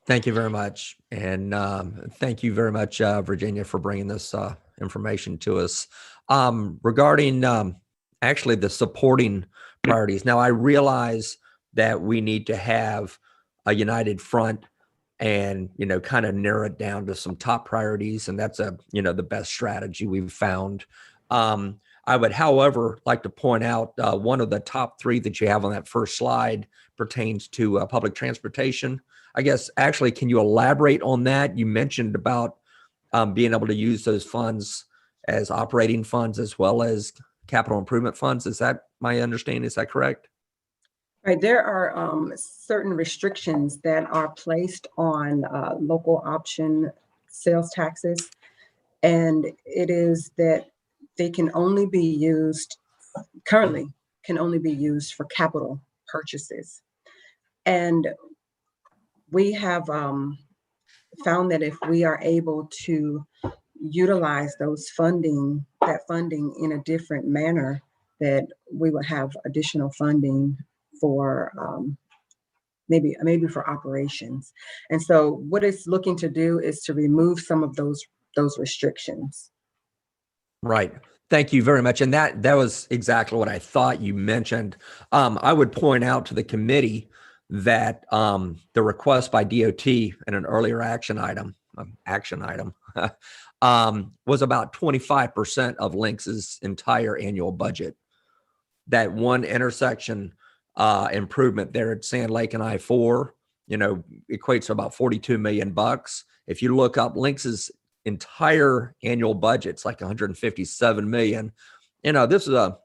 S8: Thank you very much. And thank you very much, Virginia, for bringing this information to us. Regarding actually the supporting priorities. Now, I realize that we need to have a united front and, kind of narrow it down to some top priorities. And that's the best strategy we've found. I would, however, like to point out one of the top three that you have on that first slide pertains to public transportation. I guess, actually, can you elaborate on that? You mentioned about being able to use those funds as operating funds as well as capital improvement funds. Is that my understanding? Is that correct?
S19: Right. There are certain restrictions that are placed on local option sales taxes, and it is that they can only be used, currently can only be used for capital purchases. And we have found that if we are able to utilize that funding in a different manner, that we will have additional funding for maybe for operations. And so what it's looking to do is to remove some of those restrictions.
S8: Right. Thank you very much. And that was exactly what I thought you mentioned. I would point out to the committee that the request by DOT in an earlier action item was about 25% of Lynx's entire annual budget. That one intersection improvement there at Sand Lake and I-4, equates to about $42 million. If you look up Lynx's entire annual budget, it's like 157 million. This is a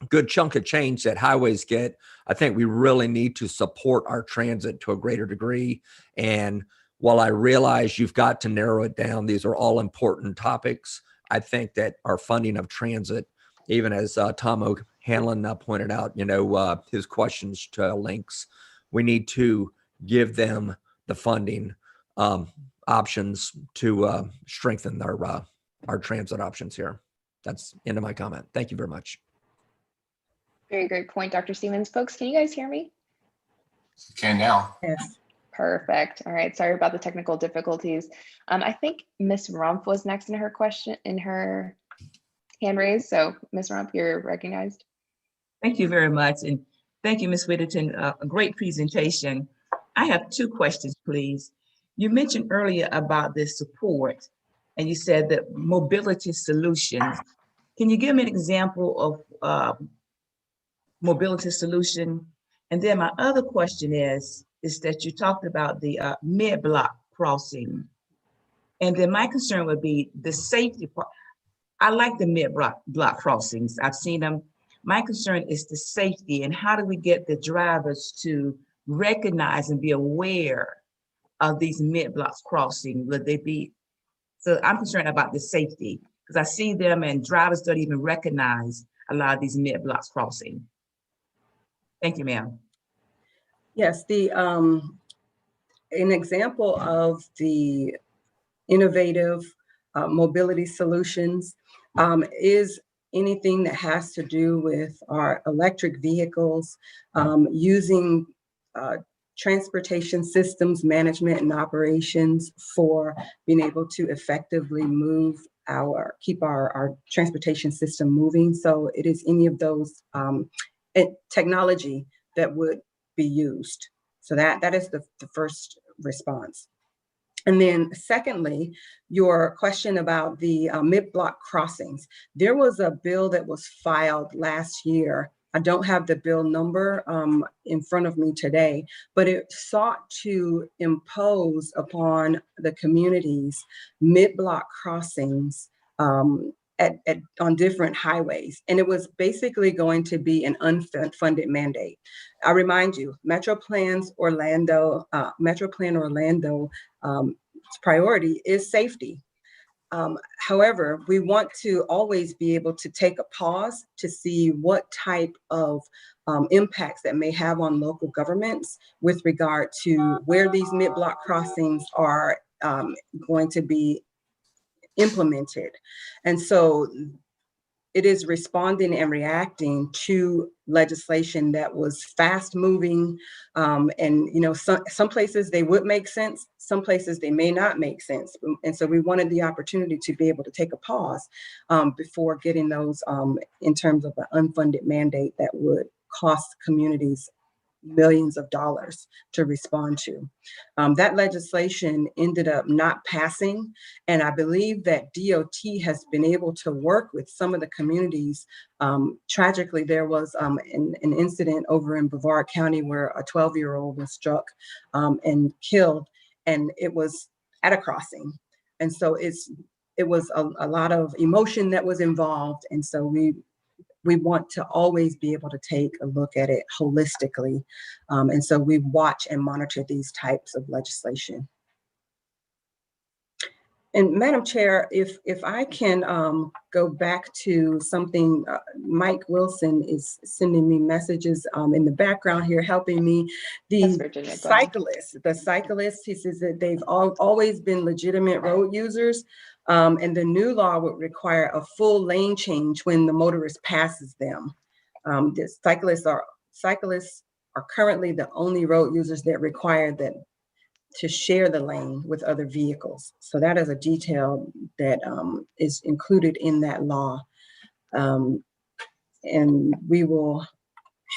S8: good chunk of change that highways get. I think we really need to support our transit to a greater degree. And while I realize you've got to narrow it down, these are all important topics. I think that our funding of transit, even as Tom O'Hanlon pointed out, his questions to Lynx, we need to give them the funding options to strengthen our transit options here. That's end of my comment. Thank you very much.
S1: Very great point, Dr. Stevens. Folks, can you guys hear me?
S6: Can now.
S19: Yes.
S1: Perfect. All right. Sorry about the technical difficulties. I think Ms. Rumpf was next in her hand raised. So Ms. Rumpf, you're recognized.
S13: Thank you very much. And thank you, Ms. Whittington. A great presentation. I have two questions, please. You mentioned earlier about the support, and you said that mobility solutions. Can you give me an example of mobility solution? And then my other question is that you talked about the mid-block crossing. And then my concern would be the safety part. I like the mid-block crossings. I've seen them. My concern is the safety, and how do we get the drivers to recognize and be aware of these mid-blocks crossing? Would they be? So I'm concerned about the safety, because I see them and drivers don't even recognize a lot of these mid-blocks crossing. Thank you, ma'am.
S19: Yes, an example of the innovative mobility solutions is anything that has to do with our electric vehicles, using transportation systems management and operations for being able to effectively keep our transportation system moving. So it is any of those technology that would be used. So that is the first response. And then secondly, your question about the mid-block crossings. There was a bill that was filed last year. I don't have the bill number in front of me today, but it sought to impose upon the communities mid-block crossings on different highways. And it was basically going to be an unfunded mandate. I remind you, MetroPlan Orlando, priority is safety. However, we want to always be able to take a pause to see what type of impacts that may have on local governments with regard to where these mid-block crossings are going to be implemented. And so it is responding and reacting to legislation that was fast moving. And some places they would make sense, some places they may not make sense. And so we wanted the opportunity to be able to take a pause before getting those in terms of an unfunded mandate that would cost communities millions of dollars to respond to. That legislation ended up not passing, and I believe that DOT has been able to work with some of the communities. Tragically, there was an incident over in Brevard County where a 12-year-old was struck and killed, and it was at a crossing. And so it was a lot of emotion that was involved, and so we want to always be able to take a look at it holistically. And so we watch and monitor these types of legislation. And Madam Chair, if I can go back to something, Mike Wilson is sending me messages in the background here, helping me. The cyclists, he says that they've always been legitimate road users. And the new law would require a full lane change when the motorist passes them. The cyclists are currently the only road users that require that to share the lane with other vehicles. So that is a detail that is included in that law. And we will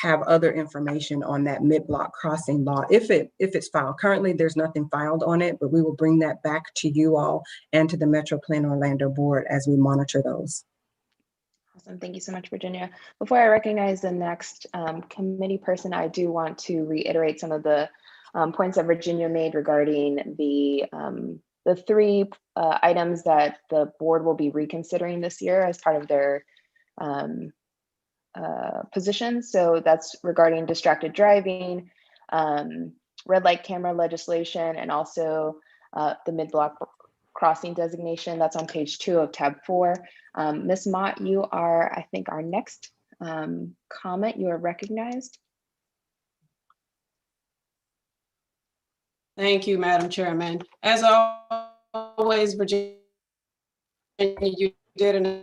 S19: have other information on that mid-block crossing law if it's filed. Currently, there's nothing filed on it, but we will bring that back to you all and to the MetroPlan Orlando board as we monitor those.
S1: Awesome. Thank you so much, Virginia. Before I recognize the next committee person, I do want to reiterate some of the points that Virginia made regarding the three items that the board will be reconsidering this year as part of their positions. So that's regarding distracted driving, red light camera legislation, and also the mid-block crossing designation. That's on page 2 of tab 4. Ms. Mott, you are, I think, our next comment. You are recognized.
S10: Thank you, Madam Chairman. As always, Virginia, you did an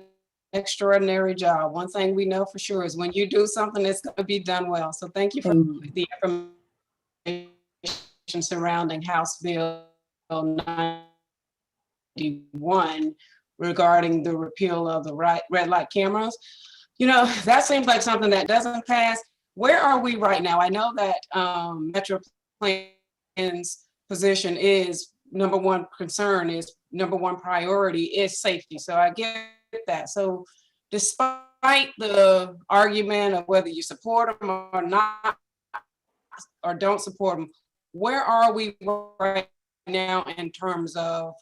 S10: extraordinary job. One thing we know for sure is when you do something, it's going to be done well. So thank you for the information surrounding House Bill 91 regarding the repeal of the red light cameras. You know, that seems like something that doesn't pass. Where are we right now? I know that MetroPlan's position is number one priority is safety. So I get that. So despite the argument of whether you support them or not, or don't support them, where are we right now in terms of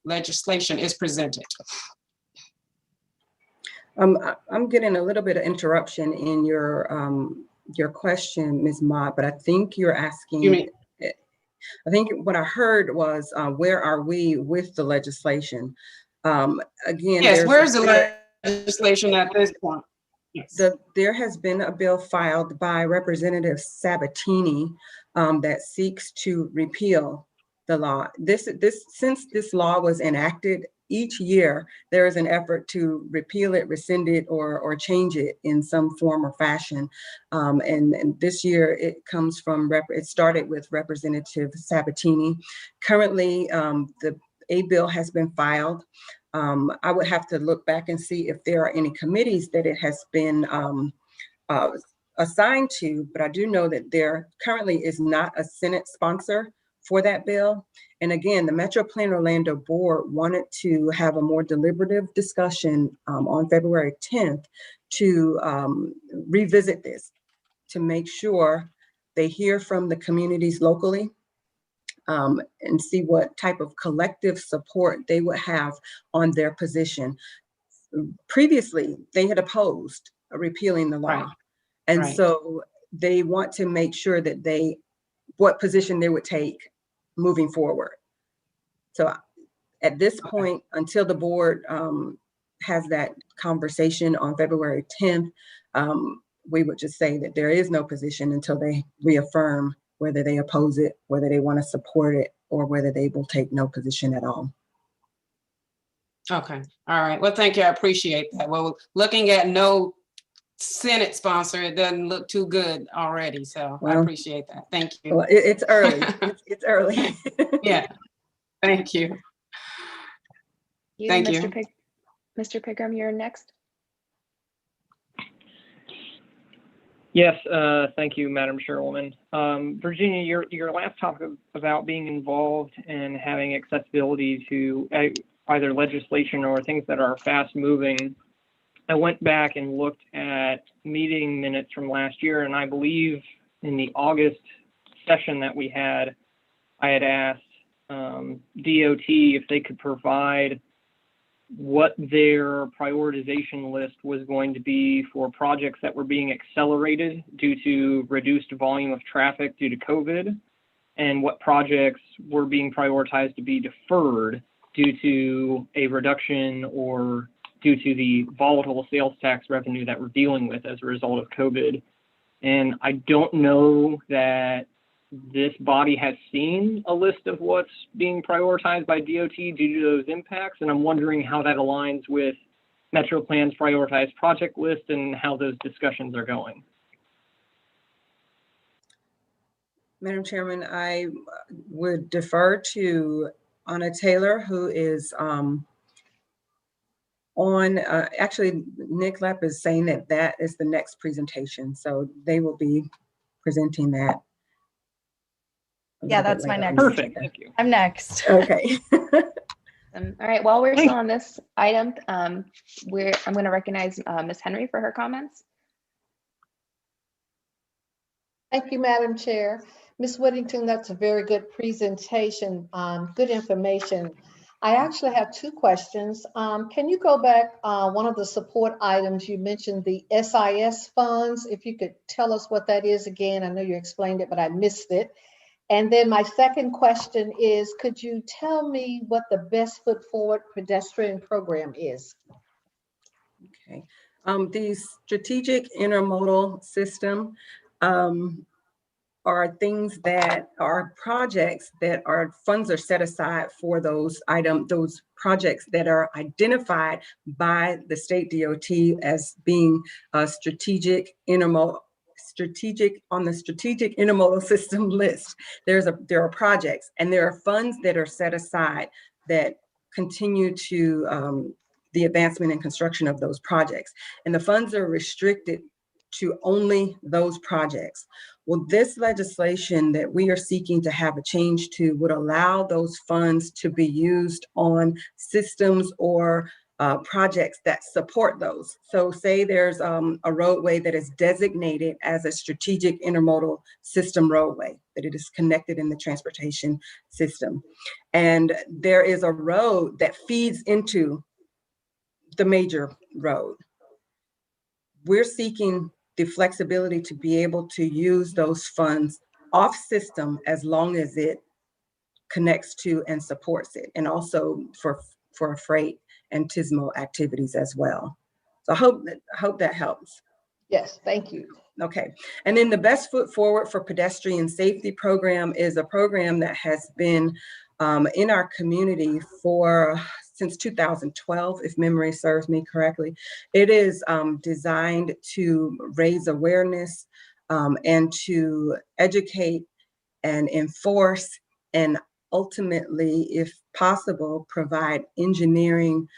S10: legislation is presented?
S19: I'm getting a little bit of interruption in your question, Ms. Mott, but I think you're asking, I think what I heard was, where are we with the legislation? Again,
S10: yes, where's the legislation at this point?
S19: There has been a bill filed by Representative Sabatini that seeks to repeal the law. Since this law was enacted, each year there is an effort to repeal it, rescind it, or change it in some form or fashion. And this year it comes from, it started with Representative Sabatini. Currently, a bill has been filed. I would have to look back and see if there are any committees that it has been assigned to, but I do know that there currently is not a Senate sponsor for that bill. And again, the MetroPlan Orlando board wanted to have a more deliberative discussion on February 10th to revisit this, to make sure they hear from the communities locally and see what type of collective support they would have on their position. Previously, they had opposed repealing the law.
S10: Right.
S19: And
S10: Right.
S19: so they want to make sure that what position they would take moving forward. So at this point, until the board has that conversation on February 10th, we would just say that there is no position until they reaffirm whether they oppose it, whether they want to support it, or whether they will take no position at all.
S10: Okay. All right. Well, thank you. I appreciate that. Well, looking at no Senate sponsor, it doesn't look too good already. So I appreciate that. Thank you.
S19: Well, it's early. it's early.
S10: Yeah. Thank you. Thank you.
S1: Mr. Pigram, you're next.
S12: Yes, thank you, Madam Chairwoman. Virginia, your last topic about being involved and having accessibility to either legislation or things that are fast moving, I went back and looked at meeting minutes from last year, and I believe in the August session that we had, I had asked DOT if they could provide what their prioritization list was going to be for projects that were being accelerated due to reduced volume of traffic due to COVID, and what projects were being prioritized to be deferred due to a reduction or due to the volatile sales tax revenue that we're dealing with as a result of COVID. And I don't know that this body has seen a list of what's being prioritized by DOT due to those impacts, and I'm wondering how that aligns with MetroPlan's prioritized project list and how those discussions are going.
S19: Madam Chairman, I would defer to Anna Taylor, who is actually, Nick Lepp is saying that is the next presentation, so they will be presenting that.
S14: Yeah, that's my next.
S12: Perfect. Thank you.
S14: I'm next.
S19: Okay.
S1: All right. While we're still on this item, I'm going to recognize Ms. Henry for her comments.
S17: Thank you, Madam Chair. Ms. Whittington, that's a very good presentation, good information. I actually have two questions. Can you go back, one of the support items, you mentioned the SIS funds. If you could tell us what that is again. I know you explained it, but I missed it. And then my second question is, could you tell me what the Best Foot Forward pedestrian program is?
S19: Okay. The strategic intermodal system are things that are projects that funds are set aside for those projects that are identified by the state DOT as being strategic on the strategic intermodal system list. There are projects and there are funds that are set aside that continue to the advancement and construction of those projects. And the funds are restricted to only those projects. Well, this legislation that we are seeking to have a change to would allow those funds to be used on systems or projects that support those. So say there's a roadway that is designated as a strategic intermodal system roadway, that it is connected in the transportation system. And there is a road that feeds into the major road. We're seeking the flexibility to be able to use those funds off system as long as it connects to and supports it, and also for freight and TISMO activities as well. So I hope that helps.
S17: Yes, thank you.
S19: Okay. And then the Best Foot Forward for Pedestrian Safety program is a program that has been in our community since 2012, if memory serves me correctly. It is designed to raise awareness and to educate and enforce and ultimately, if possible, provide engineering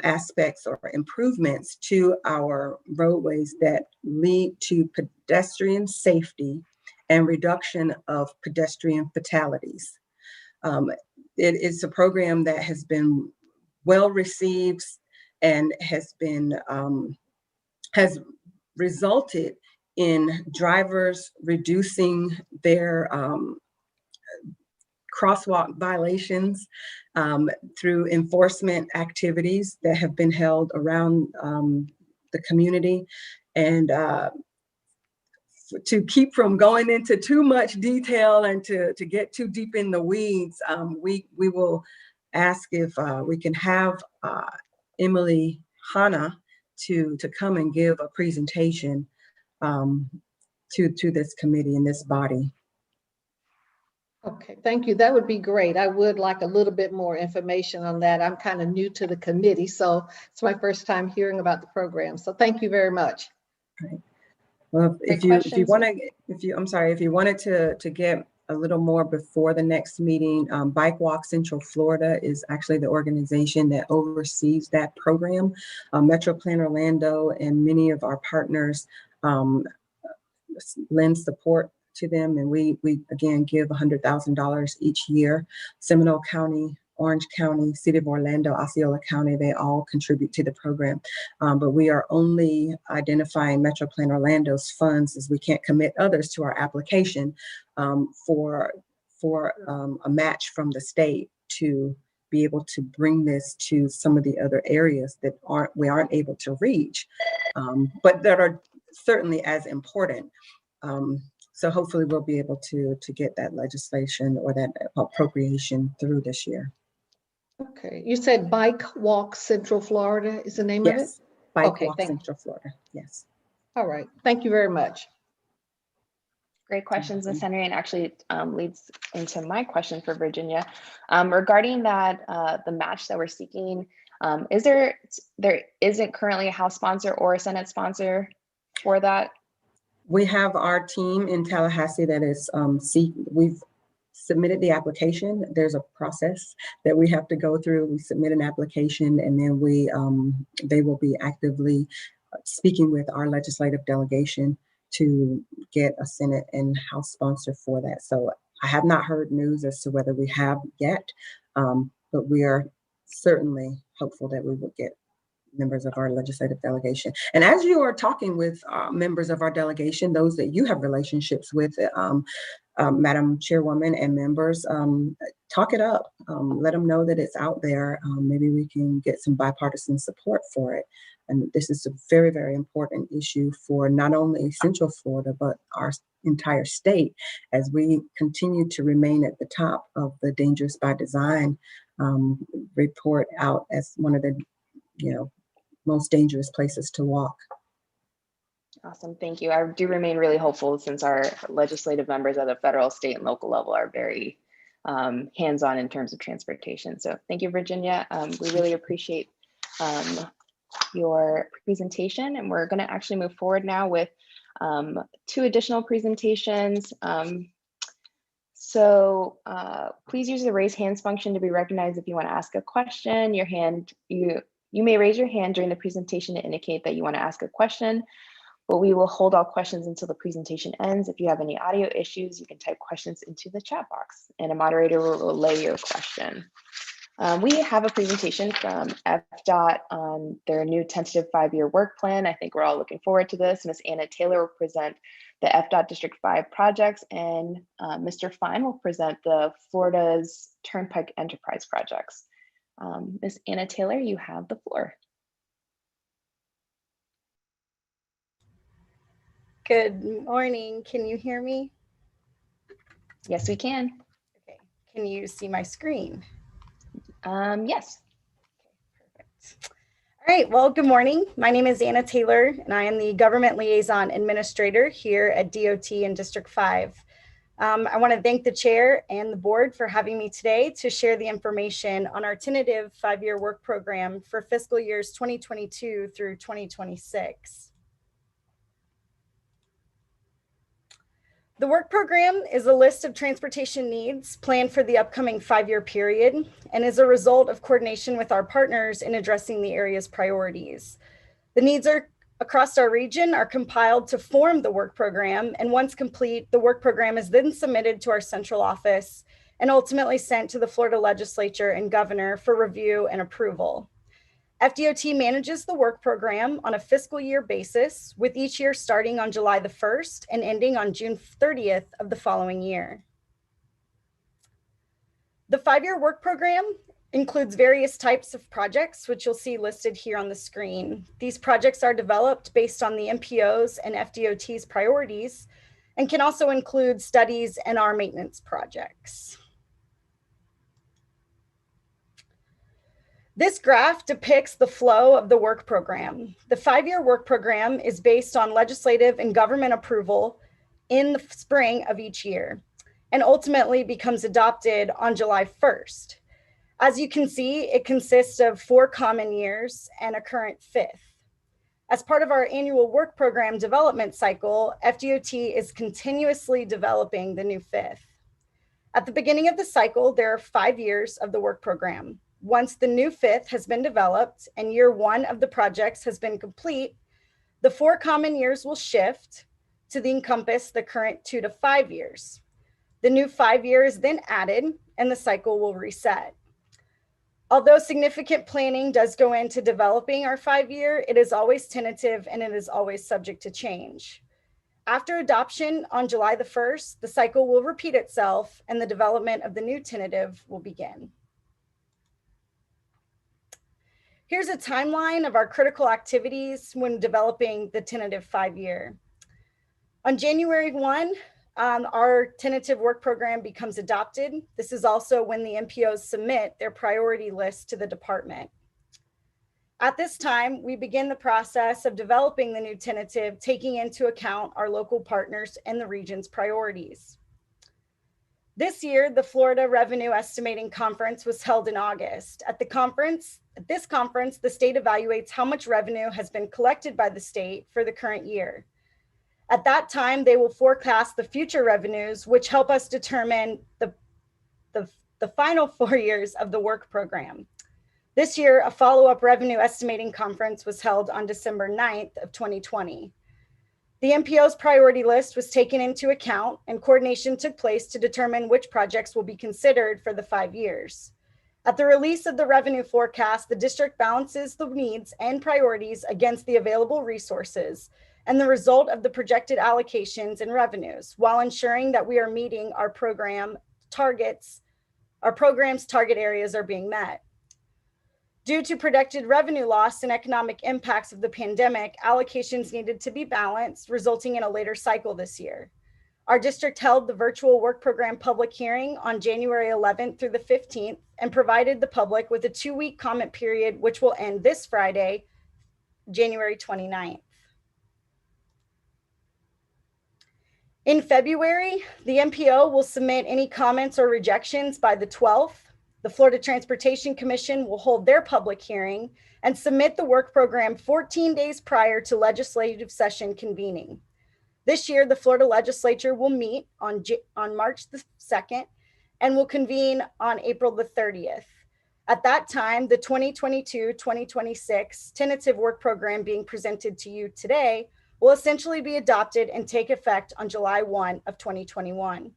S19: aspects or improvements to our roadways that lead to pedestrian safety and reduction of pedestrian fatalities. It is a program that has been well received and has resulted in drivers reducing their crosswalk violations through enforcement activities that have been held around the community. And to keep from going into too much detail and to get too deep in the weeds, we will ask if we can have Emily Hanna to come and give a presentation to this committee and this body.
S17: Okay, thank you. That would be great. I would like a little bit more information on that. I'm kind of new to the committee, so it's my first time hearing about the program. So thank you very much.
S19: Right. Well, if you wanted to get a little more before the next meeting, Bike Walk Central Florida is actually the organization that oversees that program. MetroPlan Orlando and many of our partners lend support to them, and we again give $100,000 each year. Seminole County, Orange County, City of Orlando, Osceola County, they all contribute to the program. But we are only identifying MetroPlan Orlando's funds, as we can't commit others to our application for a match from the state to be able to bring this to some of the other areas that we aren't able to reach, but that are certainly as important. So hopefully we'll be able to get that legislation or that appropriation through this year.
S17: Okay, you said Bike Walk Central Florida is the name of it?
S19: Yes, Bike
S17: Okay,
S19: Walk Central Florida, yes.
S17: All right, thank you very much.
S1: Great questions, Ms. Henry, and actually leads into my question for Virginia. Regarding that, the match that we're seeking, there isn't currently a House sponsor or a Senate sponsor for that?
S19: We have our team in Tallahassee that is, we've submitted the application. There's a process that we have to go through. We submit an application, and then they will be actively speaking with our legislative delegation to get a Senate and House sponsor for that. So I have not heard news as to whether we have yet, but we are certainly hopeful that we will get members of our legislative delegation. And as you are talking with members of our delegation, those that you have relationships with, Madam Chairwoman and members, talk it up. Let them know that it's out there. Maybe we can get some bipartisan support for it. And this is a very, very important issue for not only Central Florida, but our entire state, as we continue to remain at the top of the Dangerous by Design report out as one of the most dangerous places to walk.
S1: Awesome, thank you. I do remain really hopeful, since our legislative members at the federal, state, and local level are very hands-on in terms of transportation. So thank you, Virginia. We really appreciate your presentation, and we're going to actually move forward now with 2 additional presentations. So please use the raise hands function to be recognized if you want to ask a question. You may raise your hand during the presentation to indicate that you want to ask a question, but we will hold all questions until the presentation ends. If you have any audio issues, you can type questions into the chat box, and a moderator will relay your question. We have a presentation from FDOT on their new tentative 5-year work plan. I think we're all looking forward to this. Ms. Anna Taylor will present the FDOT District 5 projects, and Mr. Fine will present the Florida's Turnpike Enterprise projects. Ms. Anna Taylor, you have the floor.
S14: Good morning. Can you hear me?
S1: Yes, we can.
S14: Okay. Can you see my screen?
S1: Yes.
S14: Okay, perfect. All All right, well, good morning. My name is Anna Taylor, and I am the Government Liaison Administrator here at DOT in District 5. I want to thank the chair and the board for having me today to share the information on our tentative 5-year work program for fiscal years 2022 through 2026. The work program is a list of transportation needs planned for the upcoming 5-year period and is a result of coordination with our partners in addressing the area's priorities. The needs across our region are compiled to form the work program, and once complete, the work program is then submitted to our central office and ultimately sent to the Florida legislature and governor for review and approval. FDOT manages the work program on a fiscal year basis, with each year starting on July the 1st and ending on June 30th of the following year. The 5-year work program includes various types of projects, which you'll see listed here on the screen. These projects are developed based on the MPO's and FDOT's priorities and can also include studies and our maintenance projects. This graph depicts the flow of the work program. The 5-year work program is based on legislative and government approval in the spring of each year and ultimately becomes adopted on July 1st. As you can see, it consists of 4 common years and a current 5th. As part of our annual work program development cycle, FDOT is continuously developing the new 5th. At the beginning of the cycle, there are 5 years of the work program. Once the new 5th has been developed and year 1 of the projects has been complete, the 4 common years will shift to encompass the current 2 to 5 years. The new 5 year is then added and the cycle will reset. Although significant planning does go into developing our 5-year, it is always tentative and it is always subject to change. After adoption on July the 1st, the cycle will repeat itself and the development of the new tentative will begin. Here's a timeline of our critical activities when developing the tentative 5-year. On January 1, our tentative work program becomes adopted. This is also when the MPOs submit their priority list to the department. At this time, we begin the process of developing the new tentative, taking into account our local partners and the region's priorities. This year, the Florida Revenue Estimating Conference was held in August. At this conference, the state evaluates how much revenue has been collected by the state for the current year. At that time, they will forecast the future revenues, which help us determine the final 4 years of the work program. This year, a follow-up revenue estimating conference was held on December 9th of 2020. The MPO's priority list was taken into account and coordination took place to determine which projects will be considered for the 5 years. At the release of the revenue forecast, the district balances the needs and priorities against the available resources and the result of the projected allocations and revenues while ensuring that we are meeting our program's target areas are being met. Due to projected revenue loss and economic impacts of the pandemic, allocations needed to be balanced, resulting in a later cycle this year. Our district held the virtual work program public hearing on January 11th through the 15th and provided the public with a 2-week comment period, which will end this Friday, January 29th. In February, the MPO will submit any comments or rejections by the 12th. The Florida Transportation Commission will hold their public hearing and submit the work program 14 days prior to legislative session convening. This year, the Florida legislature will meet on March the 2nd and will convene on April the 30th. At that time, the 2022-2026 tentative work program being presented to you today will essentially be adopted and take effect on July 1 of 2021.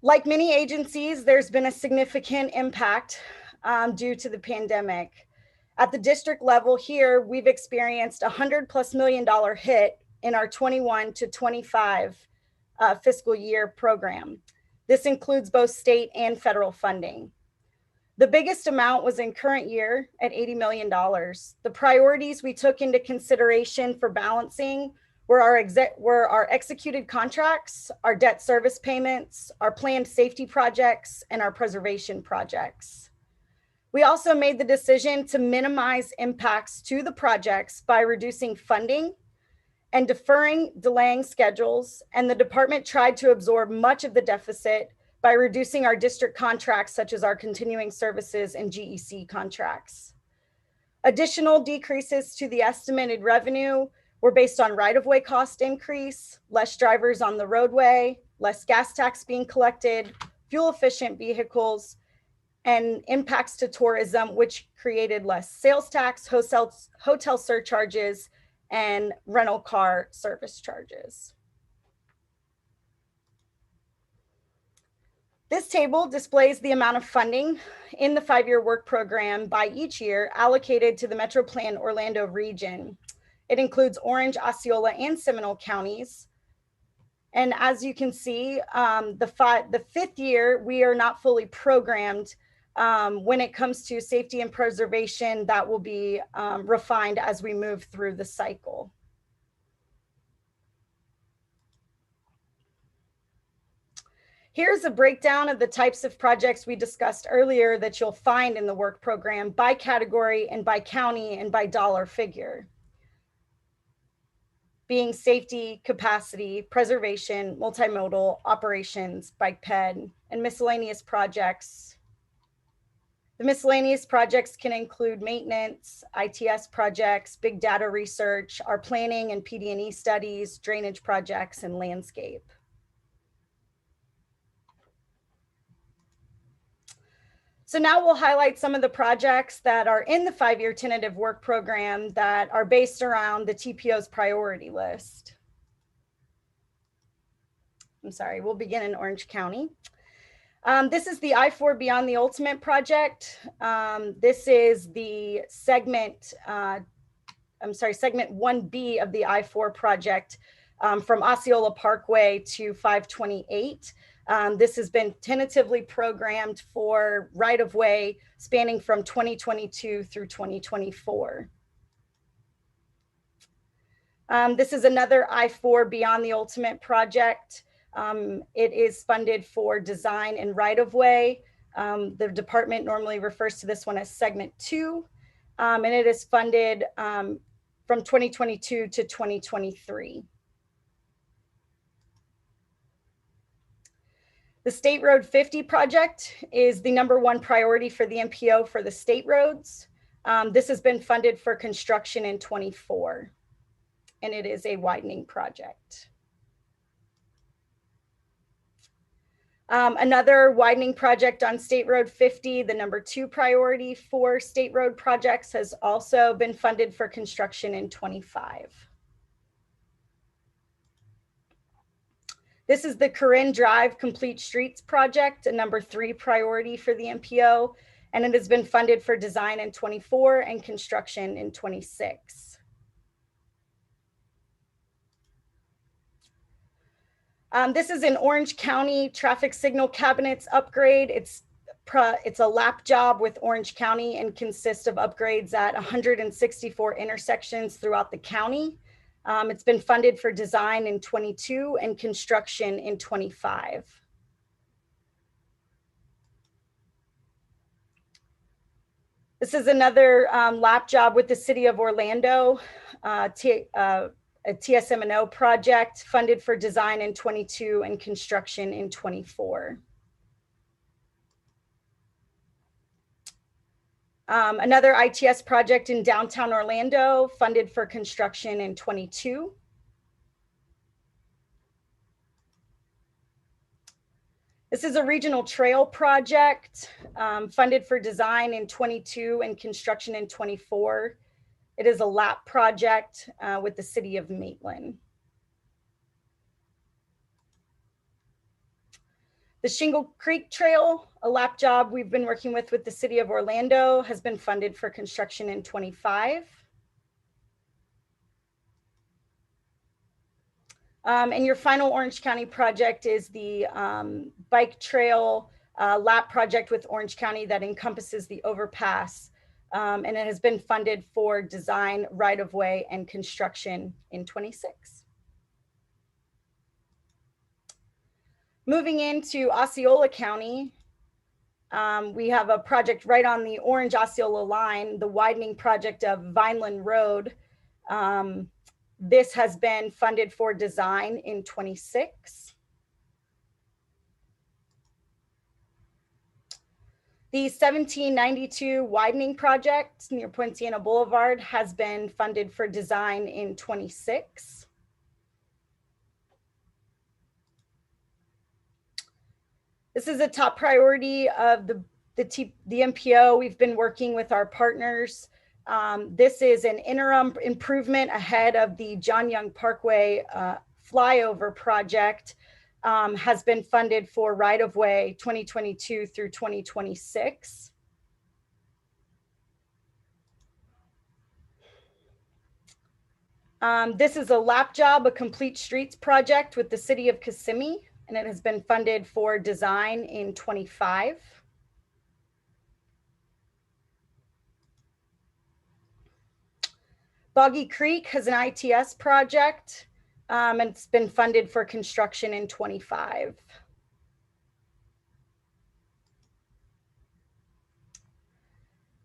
S14: Like many agencies, there's been a significant impact due to the pandemic. At the district level here, we've experienced $100+ million hit in our 21 to 25 fiscal year program. This includes both state and federal funding. The biggest amount was in current year at $80 million. The priorities we took into consideration for balancing were our executed contracts, our debt service payments, our planned safety projects, and our preservation projects. We also made the decision to minimize impacts to the projects by reducing funding and delaying schedules, and the department tried to absorb much of the deficit by reducing our district contracts, such as our continuing services and GEC contracts. Additional decreases to the estimated revenue were based on right-of-way cost increase, less drivers on the roadway, less gas tax being collected, fuel-efficient vehicles, and impacts to tourism, which created less sales tax, hotel surcharges, and rental car service charges. This table displays the amount of funding in the 5-year work program by each year allocated to the MetroPlan Orlando region. It includes Orange, Osceola, and Seminole counties. And as you can see, the 5th year, we are not fully programmed. When it comes to safety and preservation, that will be refined as we move through the cycle. Here's a breakdown of the types of projects we discussed earlier that you'll find in the work program by category and by county and by dollar figure, being safety, capacity, preservation, multimodal, operations, bike ped, and miscellaneous projects. The miscellaneous projects can include maintenance, ITS projects, big data research, our planning and PD&E studies, drainage projects, and landscape. So now we'll highlight some of the projects that are in the 5-year tentative work program that are based around the TPO's priority list. I'm sorry, we'll begin in Orange County. This is the I-4 Beyond the Ultimate project. This is the segment, segment 1B of the I-4 project from Osceola Parkway to 528. This has been tentatively programmed for right-of-way spanning from 2022 through 2024. This is another I-4 Beyond the Ultimate project. It is funded for design and right-of-way. The department normally refers to this one as segment 2, and it is funded from 2022 to 2023. The State Road 50 project is the #1 priority for the MPO for the state roads. This has been funded for construction in 24, and it is a widening project. Another widening project on State Road 50, the #2 priority for state road projects, has also been funded for construction in 25. This is the Corinne Drive Complete Streets project, a #3 priority for the MPO, and it has been funded for design in 24 and construction in 26. This is an Orange County traffic signal cabinets upgrade. It's a lap job with Orange County and consists of upgrades at 164 intersections throughout the county. It's been funded for design in 22 and construction in 25. This is another lap job with the City of Orlando, a TSM&O project funded for design in 22 and construction in 24. Another ITS project in downtown Orlando funded for construction in 22. This is a regional trail project funded for design in 22 and construction in 24. It is a lap project with the City of Maitland. The Shingle Creek Trail, a lap job we've been working with the City of Orlando, has been funded for construction in 25. And your final Orange County project is the bike trail lap project with Orange County that encompasses the overpass. And it has been funded for design, right-of-way, and construction in 26. Moving into Osceola County, we have a project right on the Orange Osceola line, the widening project of Vineland Road. This has been funded for design in 26. The 1792 widening project near Poinciana Boulevard has been funded for design in 26. This is a top priority of the MPO. We've been working with our partners. This is an interim improvement ahead of the John Young Parkway flyover project. Has been funded for right-of-way 2022 through 2026. This is a lap job, a complete streets project with the city of Kissimmee, and it has been funded for design in 25. Boggy Creek has an ITS project, and it's been funded for construction in 25.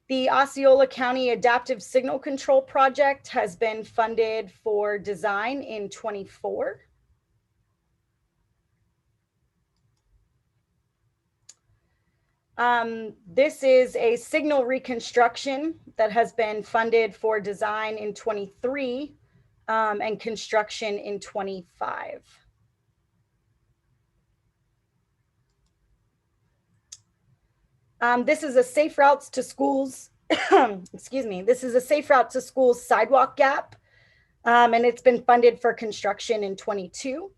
S14: The Osceola County Adaptive Signal Control Project has been funded for design in 24. This is a signal reconstruction that has been funded for design in 23 and construction in 25. This is a safe routes to schools, excuse me, this is a safe route to schools sidewalk gap, and it's been funded for construction in 22.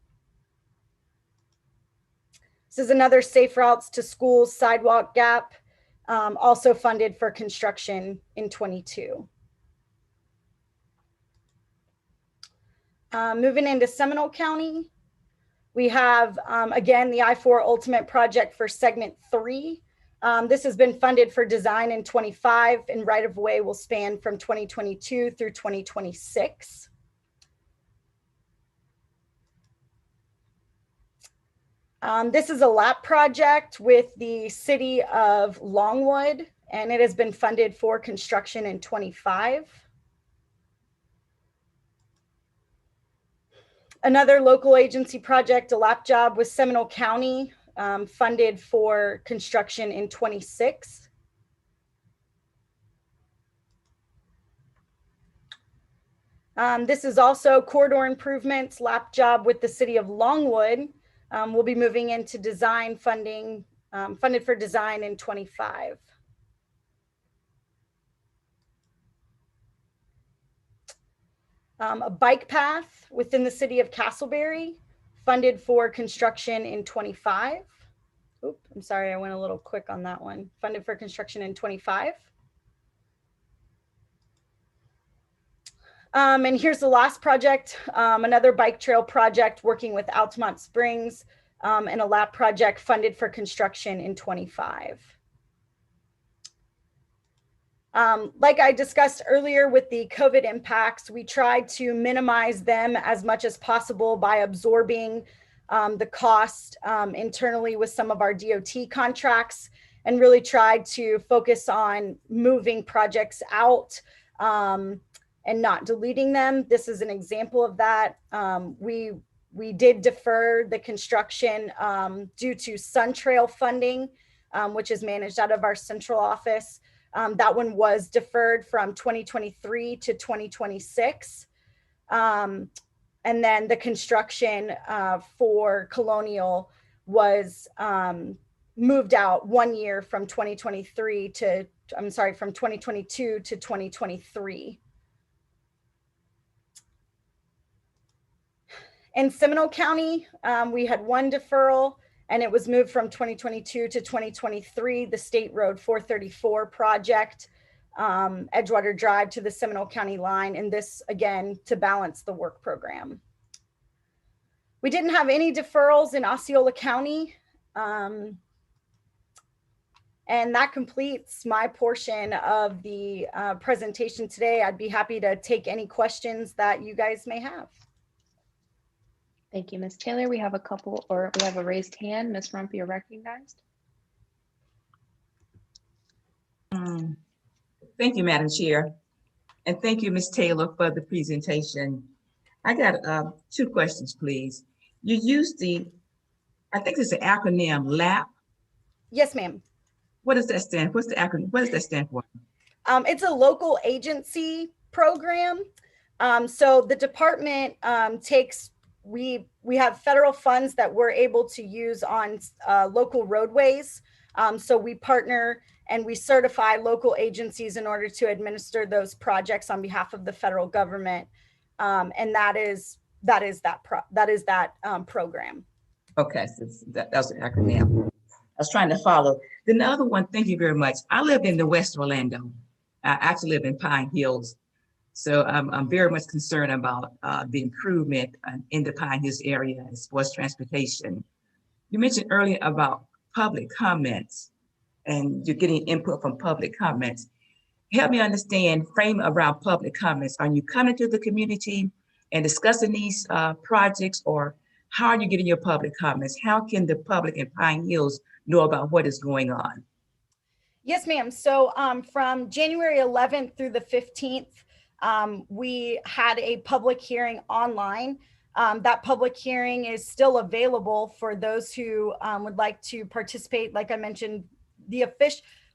S14: This is another safe routes to schools sidewalk gap, also funded for construction in 22. Moving into Seminole County, we have, again, the I-4 Ultimate Project for Segment 3. This has been funded for design in 25, and right-of-way will span from 2022 through 2026. This is a lap project with the city of Longwood, and it has been funded for construction in 25. Another local agency project, a lap job with Seminole County, funded for construction in 26. This is also corridor improvements, lap job with the city of Longwood. We'll be moving into design funding, funded for design in 25. A bike path within the city of Castleberry, funded for construction in 25. Oop, I'm sorry, I went a little quick on that one. Funded for construction in 25. And here's the last project, another bike trail project working with Altamont Springs, and a lap project funded for construction in 25. Like I discussed earlier with the COVID impacts, we tried to minimize them as much as possible by absorbing the cost internally with some of our DOT contracts, and really tried to focus on moving projects out and not deleting them. This is an example of that. We did defer the construction due to Sun Trail funding, which is managed out of our central office. That one was deferred from 2023 to 2026. And then the construction for Colonial was moved out 1 year from 2023 to, I'm sorry, from 2022 to 2023. In Seminole County, we had one deferral, and it was moved from 2022 to 2023, the State Road 434 project, Edgewater Drive to the Seminole County line, and this, again, to balance the work program. We didn't have any deferrals in Osceola County, and that completes my portion of the presentation today. I'd be happy to take any questions that you guys may have.
S1: Thank you, Ms. Taylor. We have a couple, or we have a raised hand. Ms. Rump, you're recognized.
S13: Thank you, Madam Chair. And thank you, Ms. Taylor, for the presentation. I got 2 questions, please. You used I think it's the acronym LAP.
S14: Yes, ma'am.
S13: What does that stand? What's the acronym? What does that stand for?
S14: It's a local agency program. So the department we have federal funds that we're able to use on local roadways. So we partner and we certify local agencies in order to administer those projects on behalf of the federal government. And that is that program.
S13: Okay, so that's an acronym. I was trying to follow. Then the other one, thank you very much. I live in the West Orlando. I actually live in Pine Hills. So I'm very much concerned about the improvement in the Pine Hills area as far as transportation. You mentioned earlier about public comments and you're getting input from public comments. Help me understand, frame around public comments. Are you coming to the community and discussing these projects, or how are you getting your public comments? How can the public in Pine Hills know about what is going on?
S14: Yes, ma'am. So from January 11th through the 15th, we had a public hearing online. That public hearing is still available for those who would like to participate. Like I mentioned,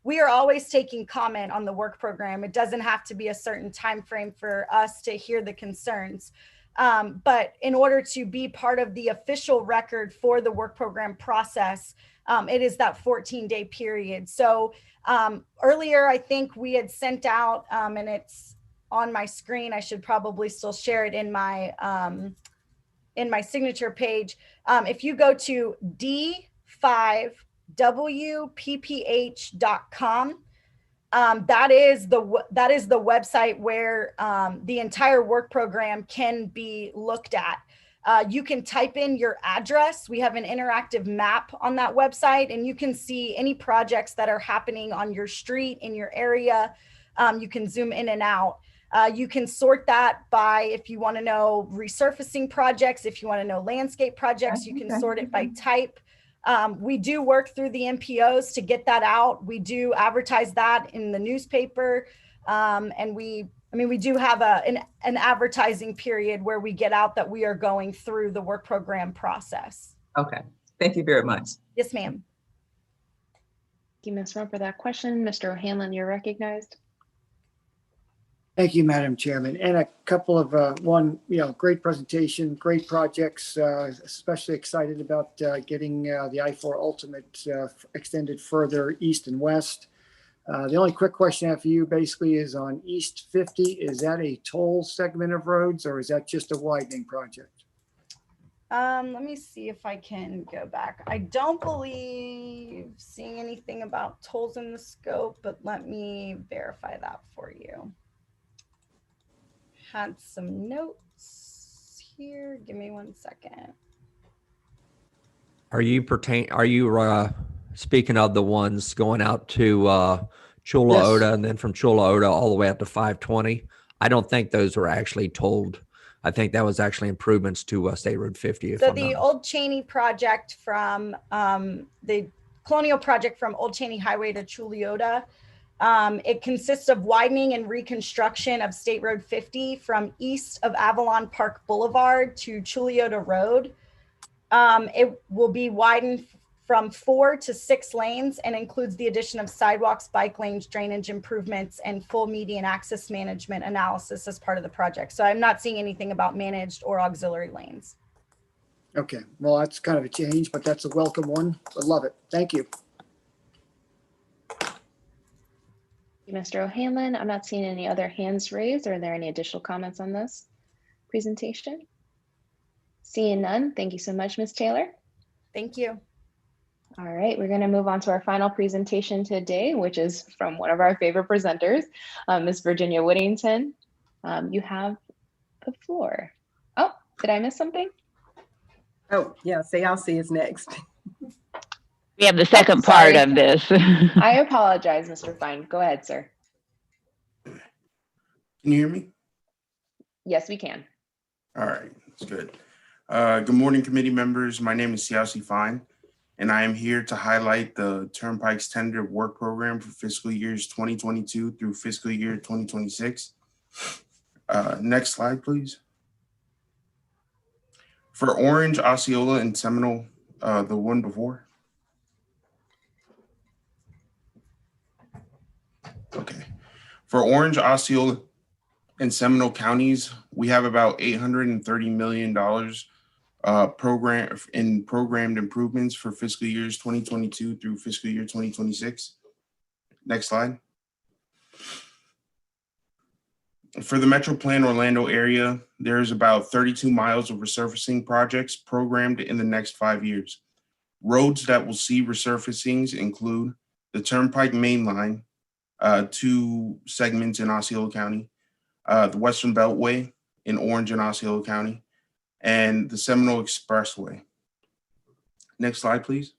S14: we are always taking comment on the work program. It doesn't have to be a certain time frame for us to hear the concerns. But in order to be part of the official record for the work program process, it is that 14-day period. So earlier, I think we had sent out, and it's on my screen, I should probably still share it in my signature page. If you go to d5wpph.com, that is the website where the entire work program can be looked at. You can type in your address. We have an interactive map on that website, and you can see any projects that are happening on your street, in your area. You can zoom in and out. You can sort that by, if you want to know resurfacing projects, if you want to know landscape projects, you can sort it by type. We do work through the MPOs to get that out. We do advertise that in the newspaper. And we do have an advertising period where we get out that we are going through the work program process.
S13: Okay, thank you very much.
S14: Yes, ma'am.
S1: Thank you, Ms. Rump, for that question. Mr. O'Hanlon, you're recognized.
S16: Thank you, Madam Chairman. And a couple of, great presentation, great projects, especially excited about getting the I-4 Ultimate extended further east and west. The only quick question I have for you basically is on East 50. Is that a toll segment of roads, or is that just a widening project?
S14: Let me see if I can go back. I don't believe seeing anything about tolls in the scope, but let me verify that for you. Had some notes here. Give me 1 second.
S8: Are you speaking of the ones going out to Chula
S16: Yes.
S8: Oda and then from Chula Oda all the way up to 520? I don't think those were actually tolled. I think that was actually improvements to State Road 50.
S14: So the Old Cheney project from the Colonial project from Old Cheney Highway to Chuliota, it consists of widening and reconstruction of State Road 50 from east of Avalon Park Boulevard to Chuliota Road. It will be widened from 4 to 6 lanes and includes the addition of sidewalks, bike lanes, drainage improvements, and full median access management analysis as part of the project. So I'm not seeing anything about managed or auxiliary lanes.
S16: Okay, well, that's kind of a change, but that's a welcome one. I love it. Thank you.
S1: Mr. O'Hanlon, I'm not seeing any other hands raised. Are there any additional comments on this presentation? Seeing none, thank you so much, Ms. Taylor.
S14: Thank you.
S1: All right, we're going to move on to our final presentation today, which is from one of our favorite presenters, Ms. Virginia Whittington. You have the floor. Oh, did I miss something?
S19: Oh, yeah, CAC is next.
S2: We have the second part of this.
S1: I apologize, Mr. Fine. Go ahead, sir.
S4: Can you hear me?
S1: Yes, we can.
S4: All right, that's good. Good morning, committee members. My name is CAC Fine,
S20: and I am here to highlight the Turnpike's tentative work program for fiscal years 2022 through fiscal year 2026. Next slide, please. For Orange, Osceola, and Seminole, the one before. Okay. For Orange, Osceola, and Seminole counties, we have about $830 million programmed improvements for fiscal years 2022 through fiscal year 2026. Next slide. For the MetroPlan Orlando area, there's about 32 miles of resurfacing projects programmed in the next 5 years. Roads that will see resurfacings include the Turnpike Main Line, 2 segments in Osceola County, the Western Beltway in Orange and Osceola County, and the Seminole Expressway. Next slide, please.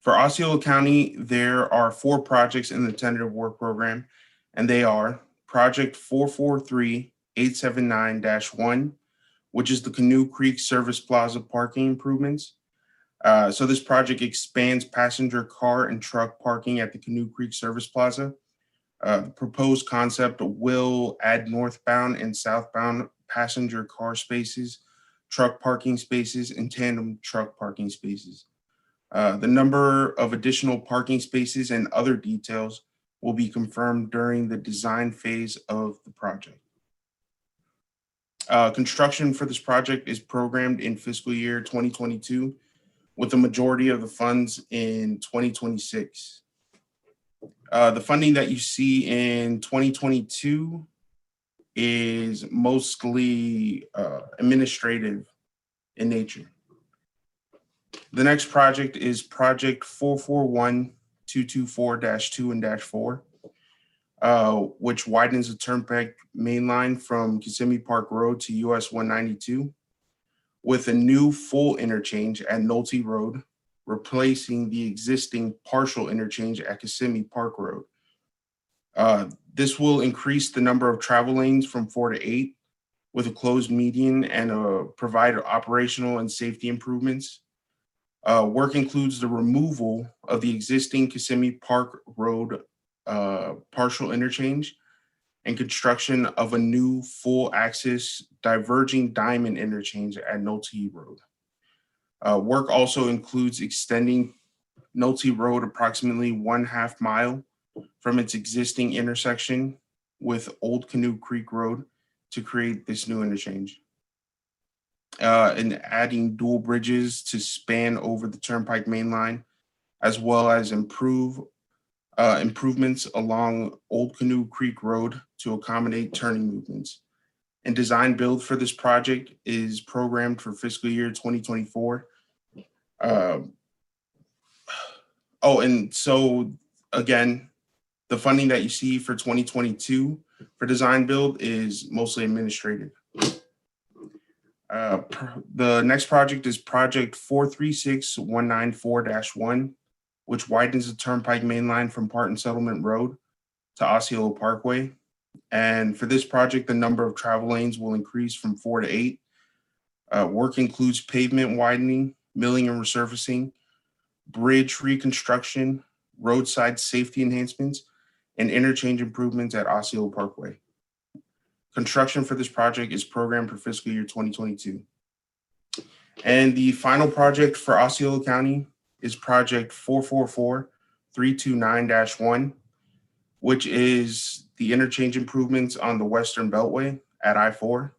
S20: For Osceola County, there are 4 projects in the tentative work program, and they are Project 443879-1, which is the Canoe Creek Service Plaza parking improvements. So this project expands passenger car and truck parking at the Canoe Creek Service Plaza. The proposed concept will add northbound and southbound passenger car spaces, truck parking spaces, and tandem truck parking spaces. The number of additional parking spaces and other details will be confirmed during the design phase of the project. Construction for this project is programmed in fiscal year 2022, with the majority of the funds in 2026. The funding that you see in 2022 is mostly administrative in nature. The next project is Project 441224-2 and -4, which widens the Turnpike main line from Kissimmee Park Road to US 192 with a new full interchange at Nolte Road, replacing the existing partial interchange at Kissimmee Park Road. This will increase the number of travel lanes from 4 to 8 with a closed median and provide operational and safety improvements. Work includes the removal of the existing Kissimmee Park Road partial interchange and construction of a new full axis diverging diamond interchange at Nolte Road. Work also includes extending Nolte Road approximately 1/2 mile from its existing intersection with Old Canoe Creek Road to create this new interchange. And adding dual bridges to span over the Turnpike main line, as well as improvements along Old Canoe Creek Road to accommodate turning movements. And design build for this project is programmed for fiscal year 2024. And so again, the funding that you see for 2022 for design build is mostly administrative. The next project is Project 436194-1, which widens the Turnpike main line from Parton Settlement Road to Osceola Parkway. And for this project, the number of travel lanes will increase from 4 to 8. Work includes pavement widening, milling and resurfacing, bridge reconstruction, roadside safety enhancements, and interchange improvements at Osceola Parkway. Construction for this project is programmed for fiscal year 2022. And the final project for Osceola County is Project 444329-1, which is the interchange improvements on the Western Beltway at I-4.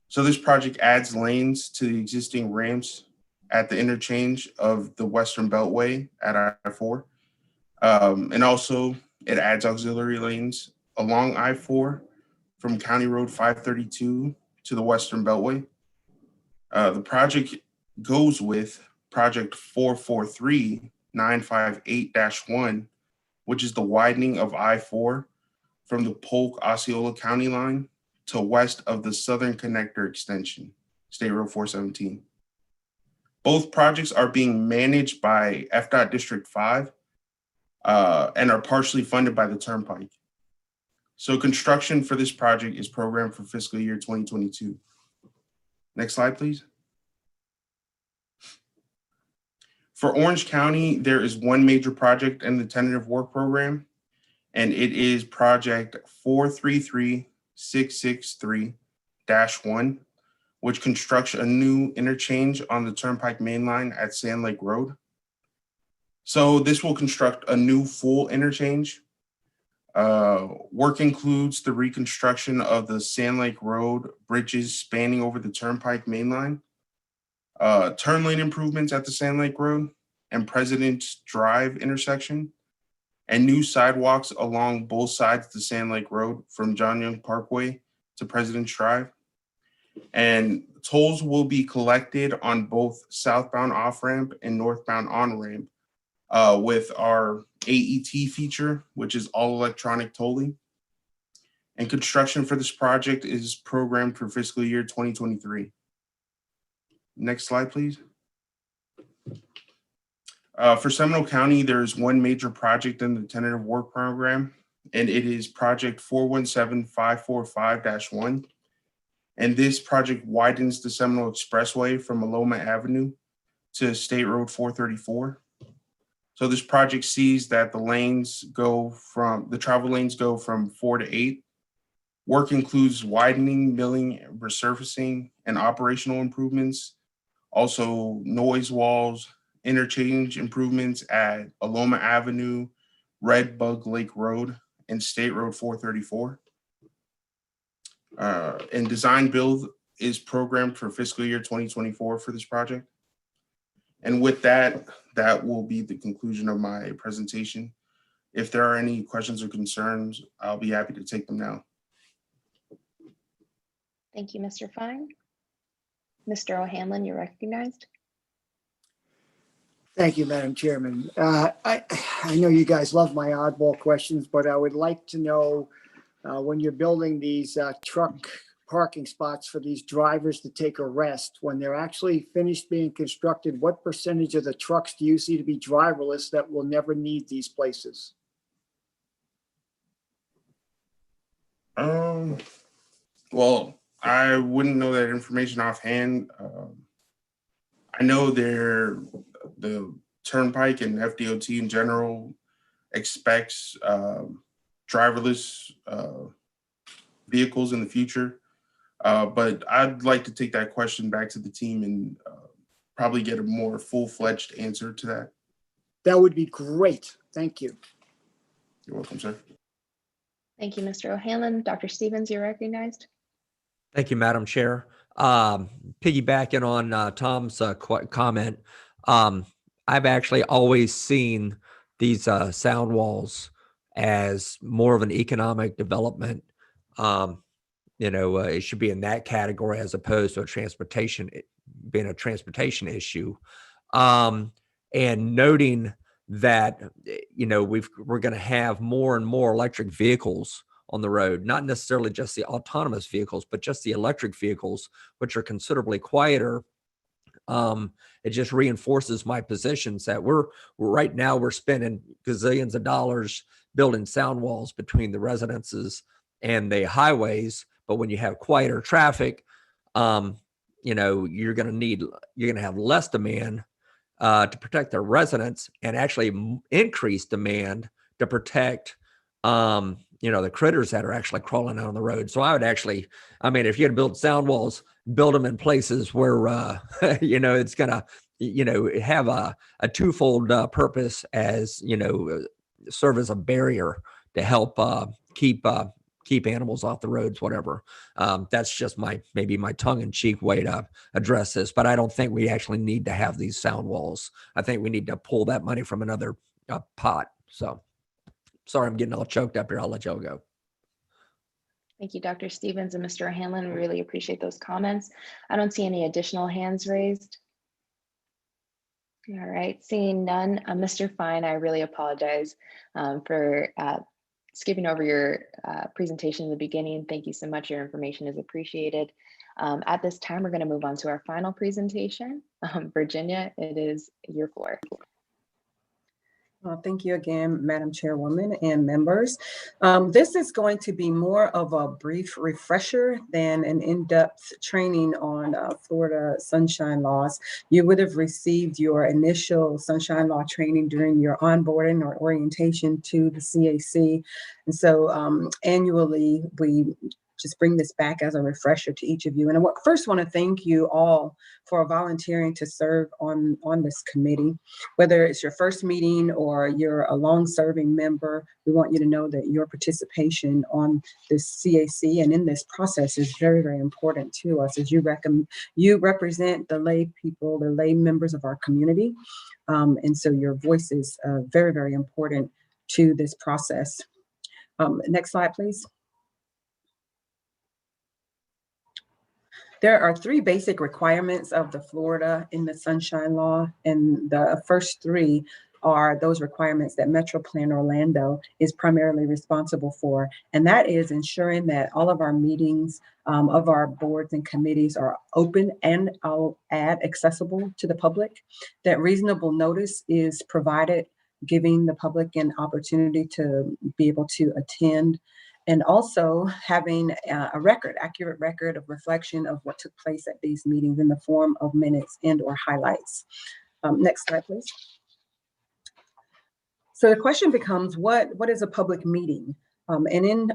S20: So this project adds lanes to the existing ramps at the interchange of the Western Beltway at I-4. And also it adds auxiliary lanes along I-4 from County Road 532 to the Western Beltway. The project goes with Project 443958-1, which is the widening of I-4 from the Polk Osceola County line to west of the Southern Connector extension, State Road 417. Both projects are being managed by FDOT District 5 and are partially funded by the Turnpike. So construction for this project is programmed for fiscal year 2022. Next slide, please. For Orange County, there is one major project in the tentative work program, and it is project 433663-1, which constructs a new interchange on the Turnpike Main Line at Sand Lake Road. So this will construct a new full interchange. Work includes the reconstruction of the Sand Lake Road bridges spanning over the Turnpike Main Line, turn lane improvements at the Sand Lake Road and President's Drive intersection, and new sidewalks along both sides of the Sand Lake Road from John Young Parkway to President's Drive. And tolls will be collected on both southbound off-ramp and northbound on-ramp with our AET feature, which is all electronic tolling. And construction for this project is programmed for fiscal year 2023. Next slide, please. For Seminole County, there's one major project in the tentative work program, and it is project 417545-1. And this project widens the Seminole Expressway from Aloma Avenue to State Road 434. So this project sees that the travel lanes go from 4 to 8. Work includes widening, milling, resurfacing, and operational improvements. Also noise walls, interchange improvements at Aloma Avenue, Red Bug Lake Road, and State Road 434. And design build is programmed for fiscal year 2024 for this project. And with that, that will be the conclusion of my presentation. If there are any questions or concerns, I'll be happy to take them now.
S1: Thank you, Mr. Fine. Mr. O'Hanlon, you're recognized.
S16: Thank you, Madam Chairman. I know you guys love my oddball questions, but I would like to know when you're building these truck parking spots for these drivers to take a rest, when they're actually finished being constructed, what percentage of the trucks do you see to be driverless that will never need these places?
S20: Well, I wouldn't know that information offhand. I know the Turnpike and FDOT in general expects driverless vehicles in the future. But I'd like to take that question back to the team and probably get a more full-fledged answer to that.
S16: That would be great. Thank you.
S20: You're welcome, sir.
S1: Thank you, Mr. O'Hanlon. Dr. Stevens, you're recognized.
S8: Thank you, Madam Chair. Piggybacking on Tom's comment, I've actually always seen these sound walls as more of an economic development. It should be in that category as opposed to being a transportation issue. And noting that, we're going to have more and more electric vehicles on the road, not necessarily just the autonomous vehicles, but just the electric vehicles, which are considerably quieter. It just reinforces my positions that right now we're spending gazillions of dollars building sound walls between the residences and the highways. But when you have quieter traffic, you're going to have less demand to protect the residents, and actually increase demand to protect the critters that are actually crawling out on the road. So I would actually, if you're going to build sound walls, build them in places where, it's going to, have a twofold purpose as, serve as a barrier to help keep animals off the roads, whatever. That's just maybe my tongue-in-cheek way to address this, but I don't think we actually need to have these sound walls. I think we need to pull that money from another pot. So sorry, I'm getting all choked up here. I'll let y'all go.
S1: Thank you, Dr. Stevens and Mr. O'Hanlon. We really appreciate those comments. I don't see any additional hands raised. All right, seeing none. Mr. Fine, I really apologize for skipping over your presentation in the beginning. Thank you so much. Your information is appreciated. At this time, we're going to move on to our final presentation. Virginia, it is your floor.
S19: Thank you again, Madam Chairwoman and members. This is going to be more of a brief refresher than an in-depth training on Florida sunshine laws. You would have received your initial sunshine law training during your onboarding or orientation to the CAC. And so annually, we just bring this back as a refresher to each of you. And I first want to thank you all for volunteering to serve on this committee. Whether it's your first meeting or you're a long-serving member, we want you to know that your participation on this CAC and in this process is very, very important to us, as you represent the lay people, the lay members of our community. And so your voice is very, very important to this process. Next slide, please. There are 3 basic requirements of the Florida in the Sunshine Law, and the first 3 are those requirements that MetroPlan Orlando is primarily responsible for, and that is ensuring that all of our meetings of our boards and committees are open and I'll add accessible to the public, that reasonable notice is provided, giving the public an opportunity to be able to attend, and also having a accurate record of reflection of what took place at these meetings in the form of minutes and or highlights. Next slide, please. So the question becomes, what is a public meeting? And in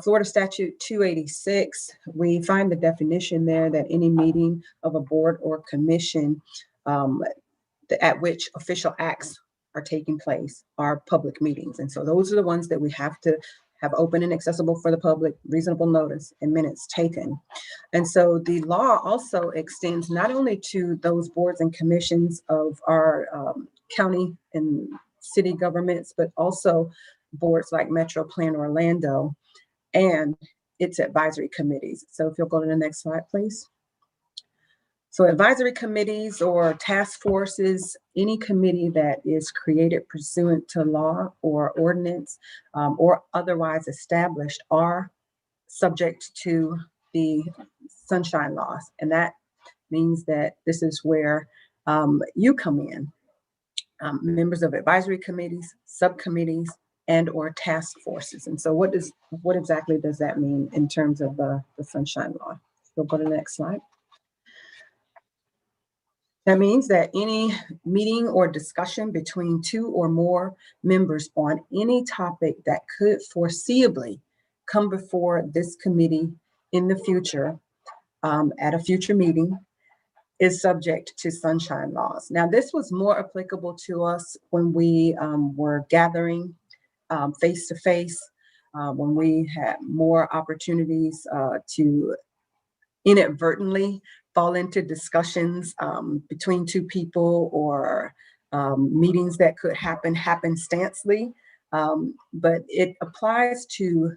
S19: Florida Statute 286, we find the definition there that any meeting of a board or commission at which official acts are taking place are public meetings. And so those are the ones that we have to have open and accessible for the public, reasonable notice, and minutes taken. And so the law also extends not only to those boards and commissions of our county and city governments, but also boards like MetroPlan Orlando and its advisory committees. So if you'll go to the next slide, please. So advisory committees or task forces, any committee that is created pursuant to law or ordinance or otherwise established are subject to the sunshine laws. And that means that this is where you come in, members of advisory committees, subcommittees, and or task forces. And so what exactly does that mean in terms of the sunshine law? We'll go to the next slide. That means that any meeting or discussion between 2 or more members on any topic that could foreseeably come before this committee in the future, at a future meeting, is subject to sunshine laws. Now, this was more applicable to us when we were gathering face-to-face, when we had more opportunities to inadvertently fall into discussions between 2 people or meetings that could happen happenstancely. But it applies to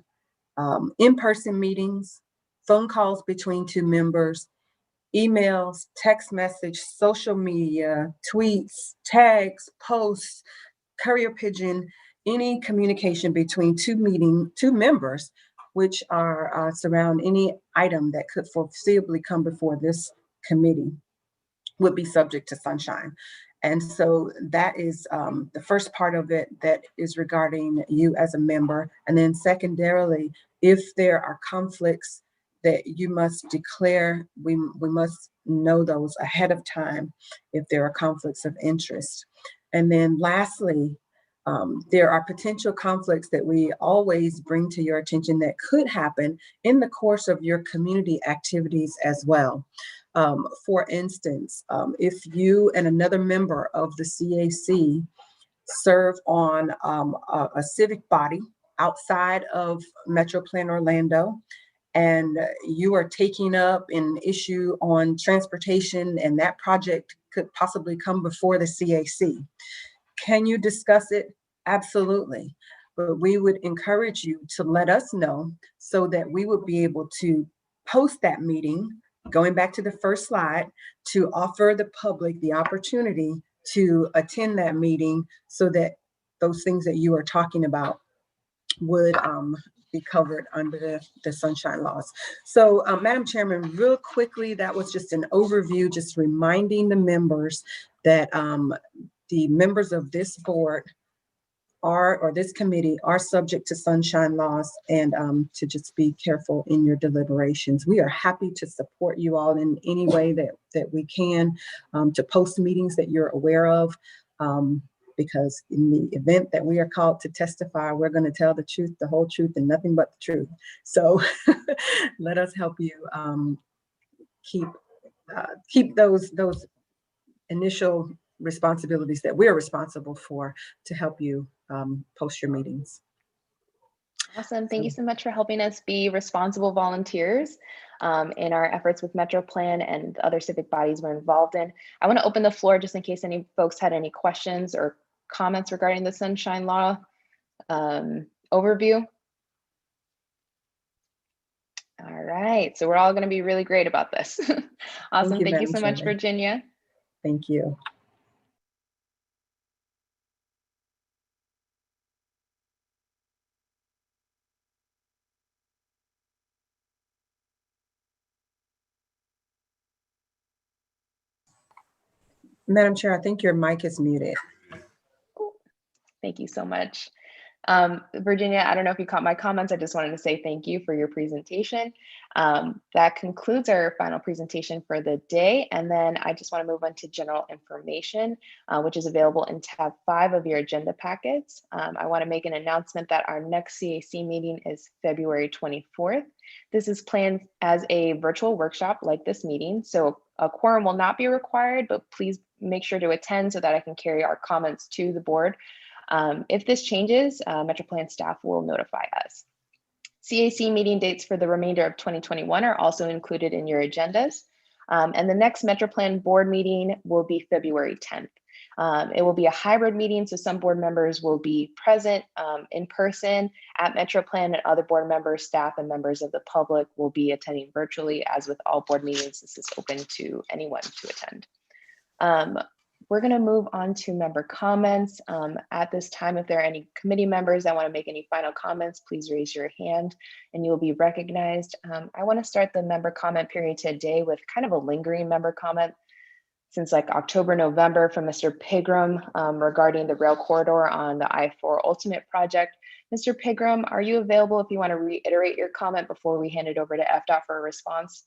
S19: in-person meetings, phone calls between 2 members, emails, text message, social media, tweets, tags, posts, courier pigeon, any communication between 2 members, which are surround any item that could foreseeably come before this committee, would be subject to sunshine. And so that is the first part of it that is regarding you as a member. And then secondarily, if there are conflicts that you must declare, we must know those ahead of time if there are conflicts of interest. And then lastly, there are potential conflicts that we always bring to your attention that could happen in the course of your community activities as well. For instance, if you and another member of the CAC serve on a civic body outside of MetroPlan Orlando, and you are taking up an issue on transportation and that project could possibly come before the CAC. Can you discuss it? Absolutely. But we would encourage you to let us know so that we would be able to post that meeting, going back to the first slide, to offer the public the opportunity to attend that meeting so that those things that you are talking about would be covered under the sunshine laws. So Madam Chairman, real quickly, that was just an overview, just reminding the members that the members of this board this committee are subject to sunshine laws, and to just be careful in your deliberations. We are happy to support you all in any way that we can, to post meetings that you're aware of, because in the event that we are called to testify, we're going to tell the truth, the whole truth, and nothing but the truth. So let us help you keep those initial responsibilities that we're responsible for to help you post your meetings.
S1: Awesome. Thank you so much for helping us be responsible volunteers in our efforts with MetroPlan and other civic bodies we're involved in. I want to open the floor just in case any folks had any questions or comments regarding the Sunshine Law overview. All right, so we're all going to be really great about this. Awesome. Thank you so much, Virginia.
S19: Thank you. Madam Chair, I think your mic is muted.
S1: Thank you so much. Virginia, I don't know if you caught my comments. I just wanted to say thank you for your presentation. That concludes our final presentation for the day. And then I just want to move on to general information, which is available in tab 5 of your agenda packets. I want to make an announcement that our next CAC meeting is February 24th. This is planned as a virtual workshop like this meeting. So a quorum will not be required, but please make sure to attend so that I can carry our comments to the board. If this changes, MetroPlan staff will notify us. CAC meeting dates for the remainder of 2021 are also included in your agendas. And the next MetroPlan board meeting will be February 10th. It will be a hybrid meeting, so some board members will be present in person at MetroPlan, and other board members, staff, and members of the public will be attending virtually. As with all board meetings, this is open to anyone to attend. We're going to move on to member comments. At this time, if there are any committee members that want to make any final comments, please raise your hand and you'll be recognized. I want to start the member comment period today with kind of a lingering member comment since like October, November from Mr. Pigram regarding the rail corridor on the I-4 Ultimate project. Mr. Pigram, are you available if you want to reiterate your comment before we hand it over to FDOT for a response?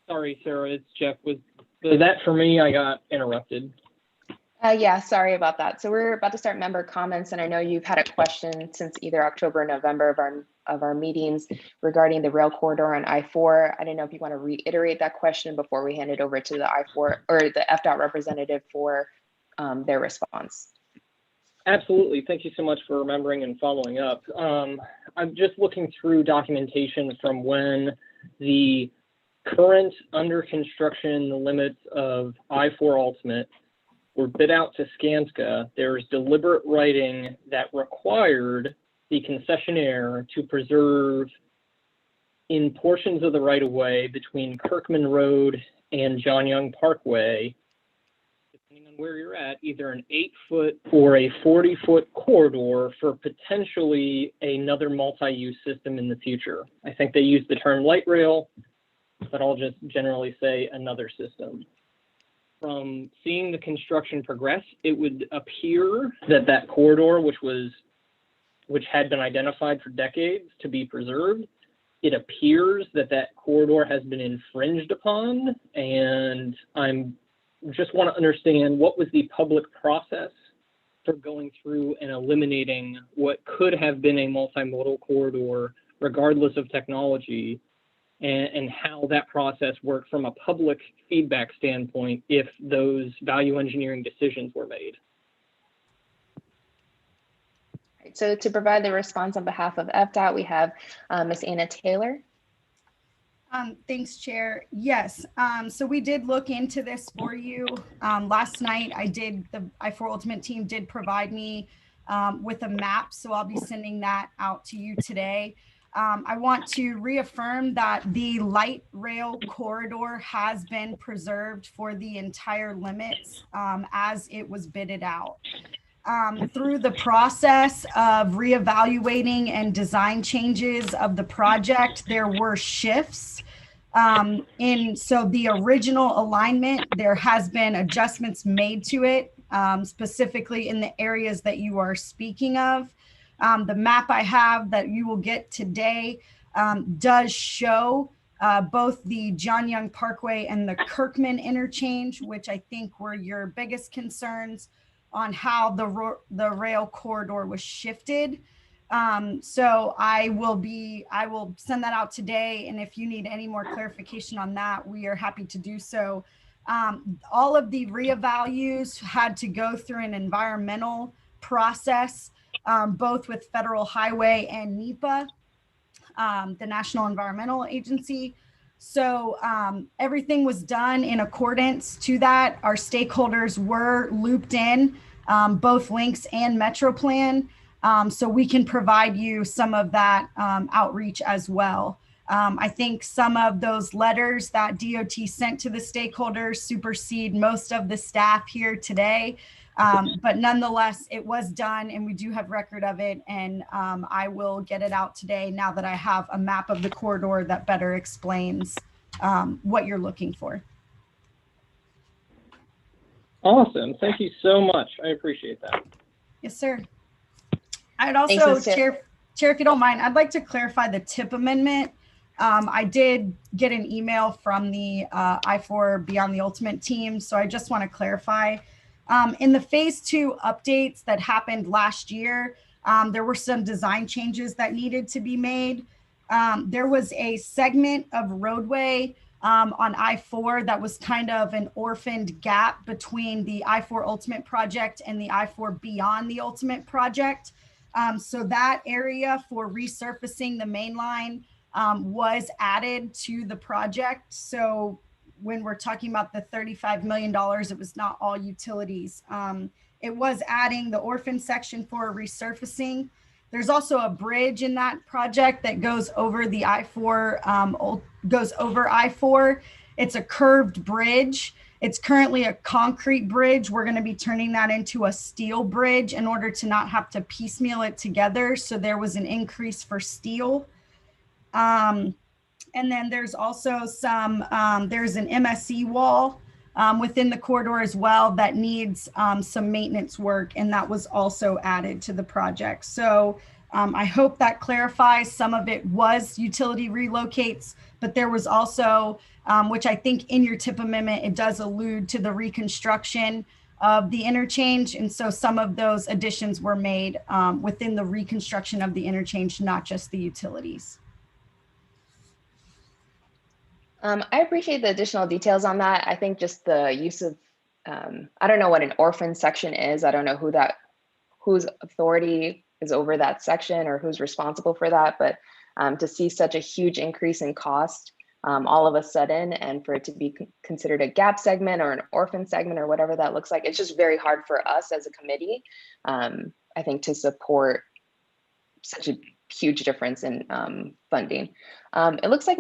S12: Sorry, Sarah, it's Jeff. Was that for me? I got interrupted.
S1: Yeah, sorry about that. So we're about to start member comments, and I know you've had a question since either October or November of our meetings regarding the rail corridor on I-4. I don't know if you want to reiterate that question before we hand it over to the I-4 or the FDOT representative for their response.
S12: Absolutely. Thank you so much for remembering and following up. I'm just looking through documentation from when the current under construction limits of I-4 Ultimate were bid out to Skanska. There's deliberate writing that required the concessionaire to preserve in portions of the right-of-way between Kirkman Road and John Young Parkway, depending on where you're at, either an 8-foot or a 40-foot corridor for potentially another multi-use system in the future. I think they use the term light rail, but I'll just generally say another system. From seeing the construction progress, it would appear that that corridor, which had been identified for decades to be preserved, it appears that that corridor has been infringed upon, and I'm just want to understand what was the public process for going through and eliminating what could have been a multimodal corridor, regardless of technology, and how that process worked from a public feedback standpoint if those value engineering decisions were made.
S1: So to provide the response on behalf of FDOT, we have Ms. Anna Taylor.
S14: Thanks, Chair. Yes, so we did look into this for you. Last night, the I-4 Ultimate team did provide me with a map, so I'll be sending that out to you today. I want to reaffirm that the light rail corridor has been preserved for the entire limits as it was bidded out. Through the process of reevaluating and design changes of the project, there were shifts So the original alignment, there has been adjustments made to it, specifically in the areas that you are speaking of. The map I have that you will get today does show both the John Young Parkway and the Kirkman interchange, which I think were your biggest concerns on how the rail corridor was shifted. So I will send that out today. And if you need any more clarification on that, we are happy to do so. All of the reevalues had to go through an environmental process, both with Federal Highway and NEPA, the National Environmental Agency. So everything was done in accordance to that. Our stakeholders were looped in, both Links and MetroPlan. So we can provide you some of that outreach as well. I think some of those letters that DOT sent to the stakeholders supersede most of the staff here today. But nonetheless, it was done and we do have record of it. And I will get it out today now that I have a map of the corridor that better explains what you're looking for.
S12: Awesome. Thank you so much. I appreciate that.
S14: Yes, sir. I'd also, Chair, if you don't mind, I'd like to clarify the TIP amendment. I did get an email from the I-4 Beyond the Ultimate team, so I just want to clarify. In the phase 2 updates that happened last year, there were some design changes that needed to be made. There was a segment of roadway on I-4 that was kind of an orphaned gap between the I-4 Ultimate project and the I-4 Beyond the Ultimate project. So that area for resurfacing the main line was added to the project. So when we're talking about the $35 million, it was not all utilities. It was adding the orphan section for resurfacing. There's also a bridge in that project that goes over the I-4, goes over I-4. It's a curved bridge. It's currently a concrete bridge. We're going to be turning that into a steel bridge in order to not have to piecemeal it together. So there was an increase for steel. And then there's also some, there's an MSE wall within the corridor as well that needs some maintenance work, and that was also added to the project. So I hope that clarifies. Some of it was utility relocates, but there was also, which I think in your TIP amendment, it does allude to the reconstruction of the interchange. And so some of those additions were made within the reconstruction of the interchange, not just the utilities.
S1: I appreciate the additional details on that. I think just the use of, I don't know what an orphan section is. I don't know whose authority is over that section or who's responsible for that, but to see such a huge increase in cost all of a sudden, and for it to be considered a gap segment or an orphan segment or whatever that looks like, it's just very hard for us as a committee, I think, to support such a huge difference in funding. It looks like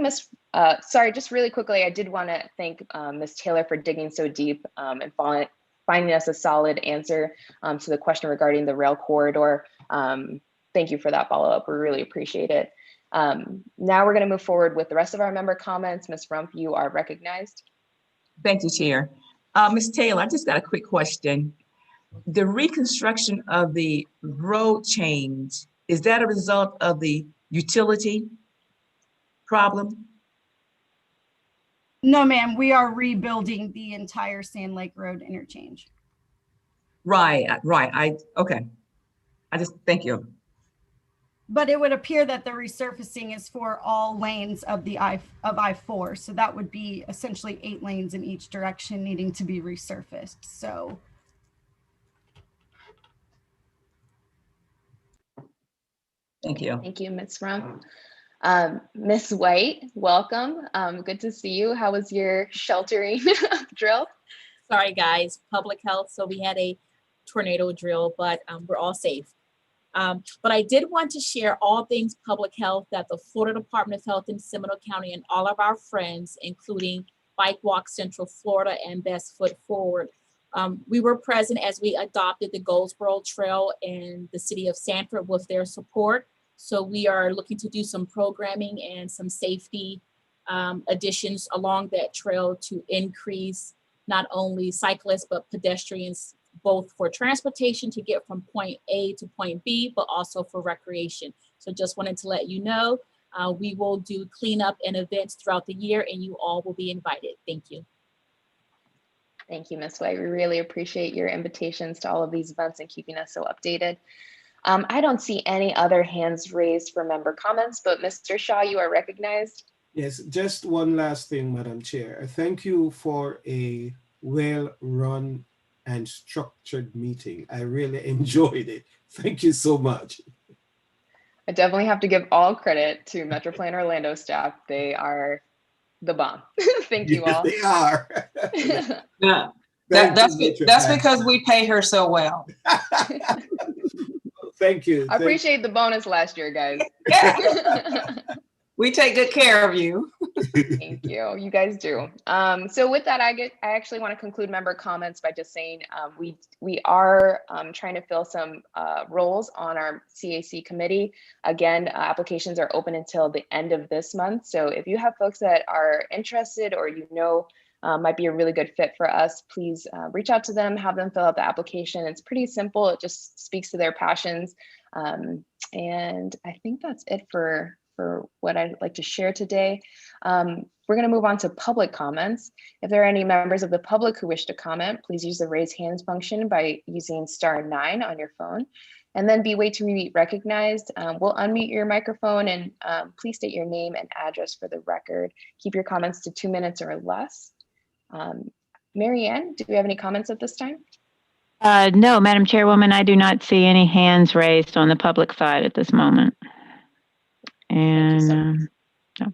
S1: sorry, just really quickly, I did want to thank Ms. Taylor for digging so deep and finding us a solid answer to the question regarding the rail corridor. Thank you for that follow-up. We really appreciate it. Now we're going to move forward with the rest of our member comments. Ms. Rump, you are recognized.
S13: Thank you, Chair. Ms. Taylor, I just got a quick question. The reconstruction of the road change, is that a result of the utility problem?
S14: No, ma'am, we are rebuilding the entire Sand Lake Road interchange.
S13: Right. Okay. Thank you.
S14: But it would appear that the resurfacing is for all lanes of the I-4. So that would be essentially 8 lanes in each direction needing to be resurfaced. So.
S13: Thank you.
S1: Thank you, Ms. Rump. Ms. White, welcome. Good to see you. How was your sheltering drill?
S21: Sorry, guys, public health. So we had a tornado drill, but we're all safe. But I did want to share all things public health that the Florida Department of Health in Seminole County and all of our friends, including Bike Walk Central Florida and Best Foot Forward, we were present as we adopted the Goldsboro Trail in the city of Sanford with their support. So we are looking to do some programming and some safety additions along that trail to increase not only cyclists, but pedestrians, both for transportation to get from point A to point B, but also for recreation. So just wanted to let you know, we will do cleanup and events throughout the year, and you all will be invited. Thank you.
S1: Thank you, Ms. White. We really appreciate your invitations to all of these events and keeping us so updated. I don't see any other hands raised for member comments, but Mr. Shaw, you are recognized.
S9: Yes, just one last thing, Madam Chair. Thank you for a well-run and structured meeting. I really enjoyed it. Thank you so much.
S1: I definitely have to give all credit to MetroPlan Orlando staff. They are the bomb. Thank you all.
S9: They are.
S10: Yeah, that's because we pay her so well.
S9: Thank you.
S1: I appreciate the bonus last year, guys.
S10: We take good care of you.
S1: Thank you. You guys do. So with that, I actually want to conclude member comments by just saying we are trying to fill some roles on our CAC committee. Again, applications are open until the end of this month. So if you have folks that are interested or you know might be a really good fit for us, please reach out to them, have them fill out the application. It's pretty simple. It just speaks to their passions. And I think that's it for what I'd like to share today. We're going to move on to public comments. If there are any members of the public who wish to comment, please use the raise hands function by using *9 on your phone, and then wait to be recognized. We'll unmute your microphone and please state your name and address for the record. Keep your comments to 2 minutes or less. Mary Ann, do we have any comments at this time?
S2: No, Madam Chairwoman, I do not see any hands raised on the public side at this moment. And no.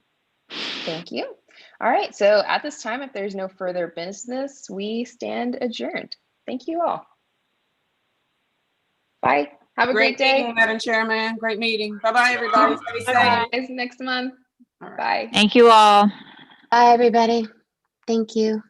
S1: Thank you. All right, so at this time, if there's no further business, we stand adjourned. Thank you all. Bye. Have a great day.
S10: Meeting, Madam Chairman. Great meeting. Bye-bye, everybody. Stay safe.
S1: Guys, next month. Bye.
S2: Thank you all.
S5: Bye, everybody. Thank you.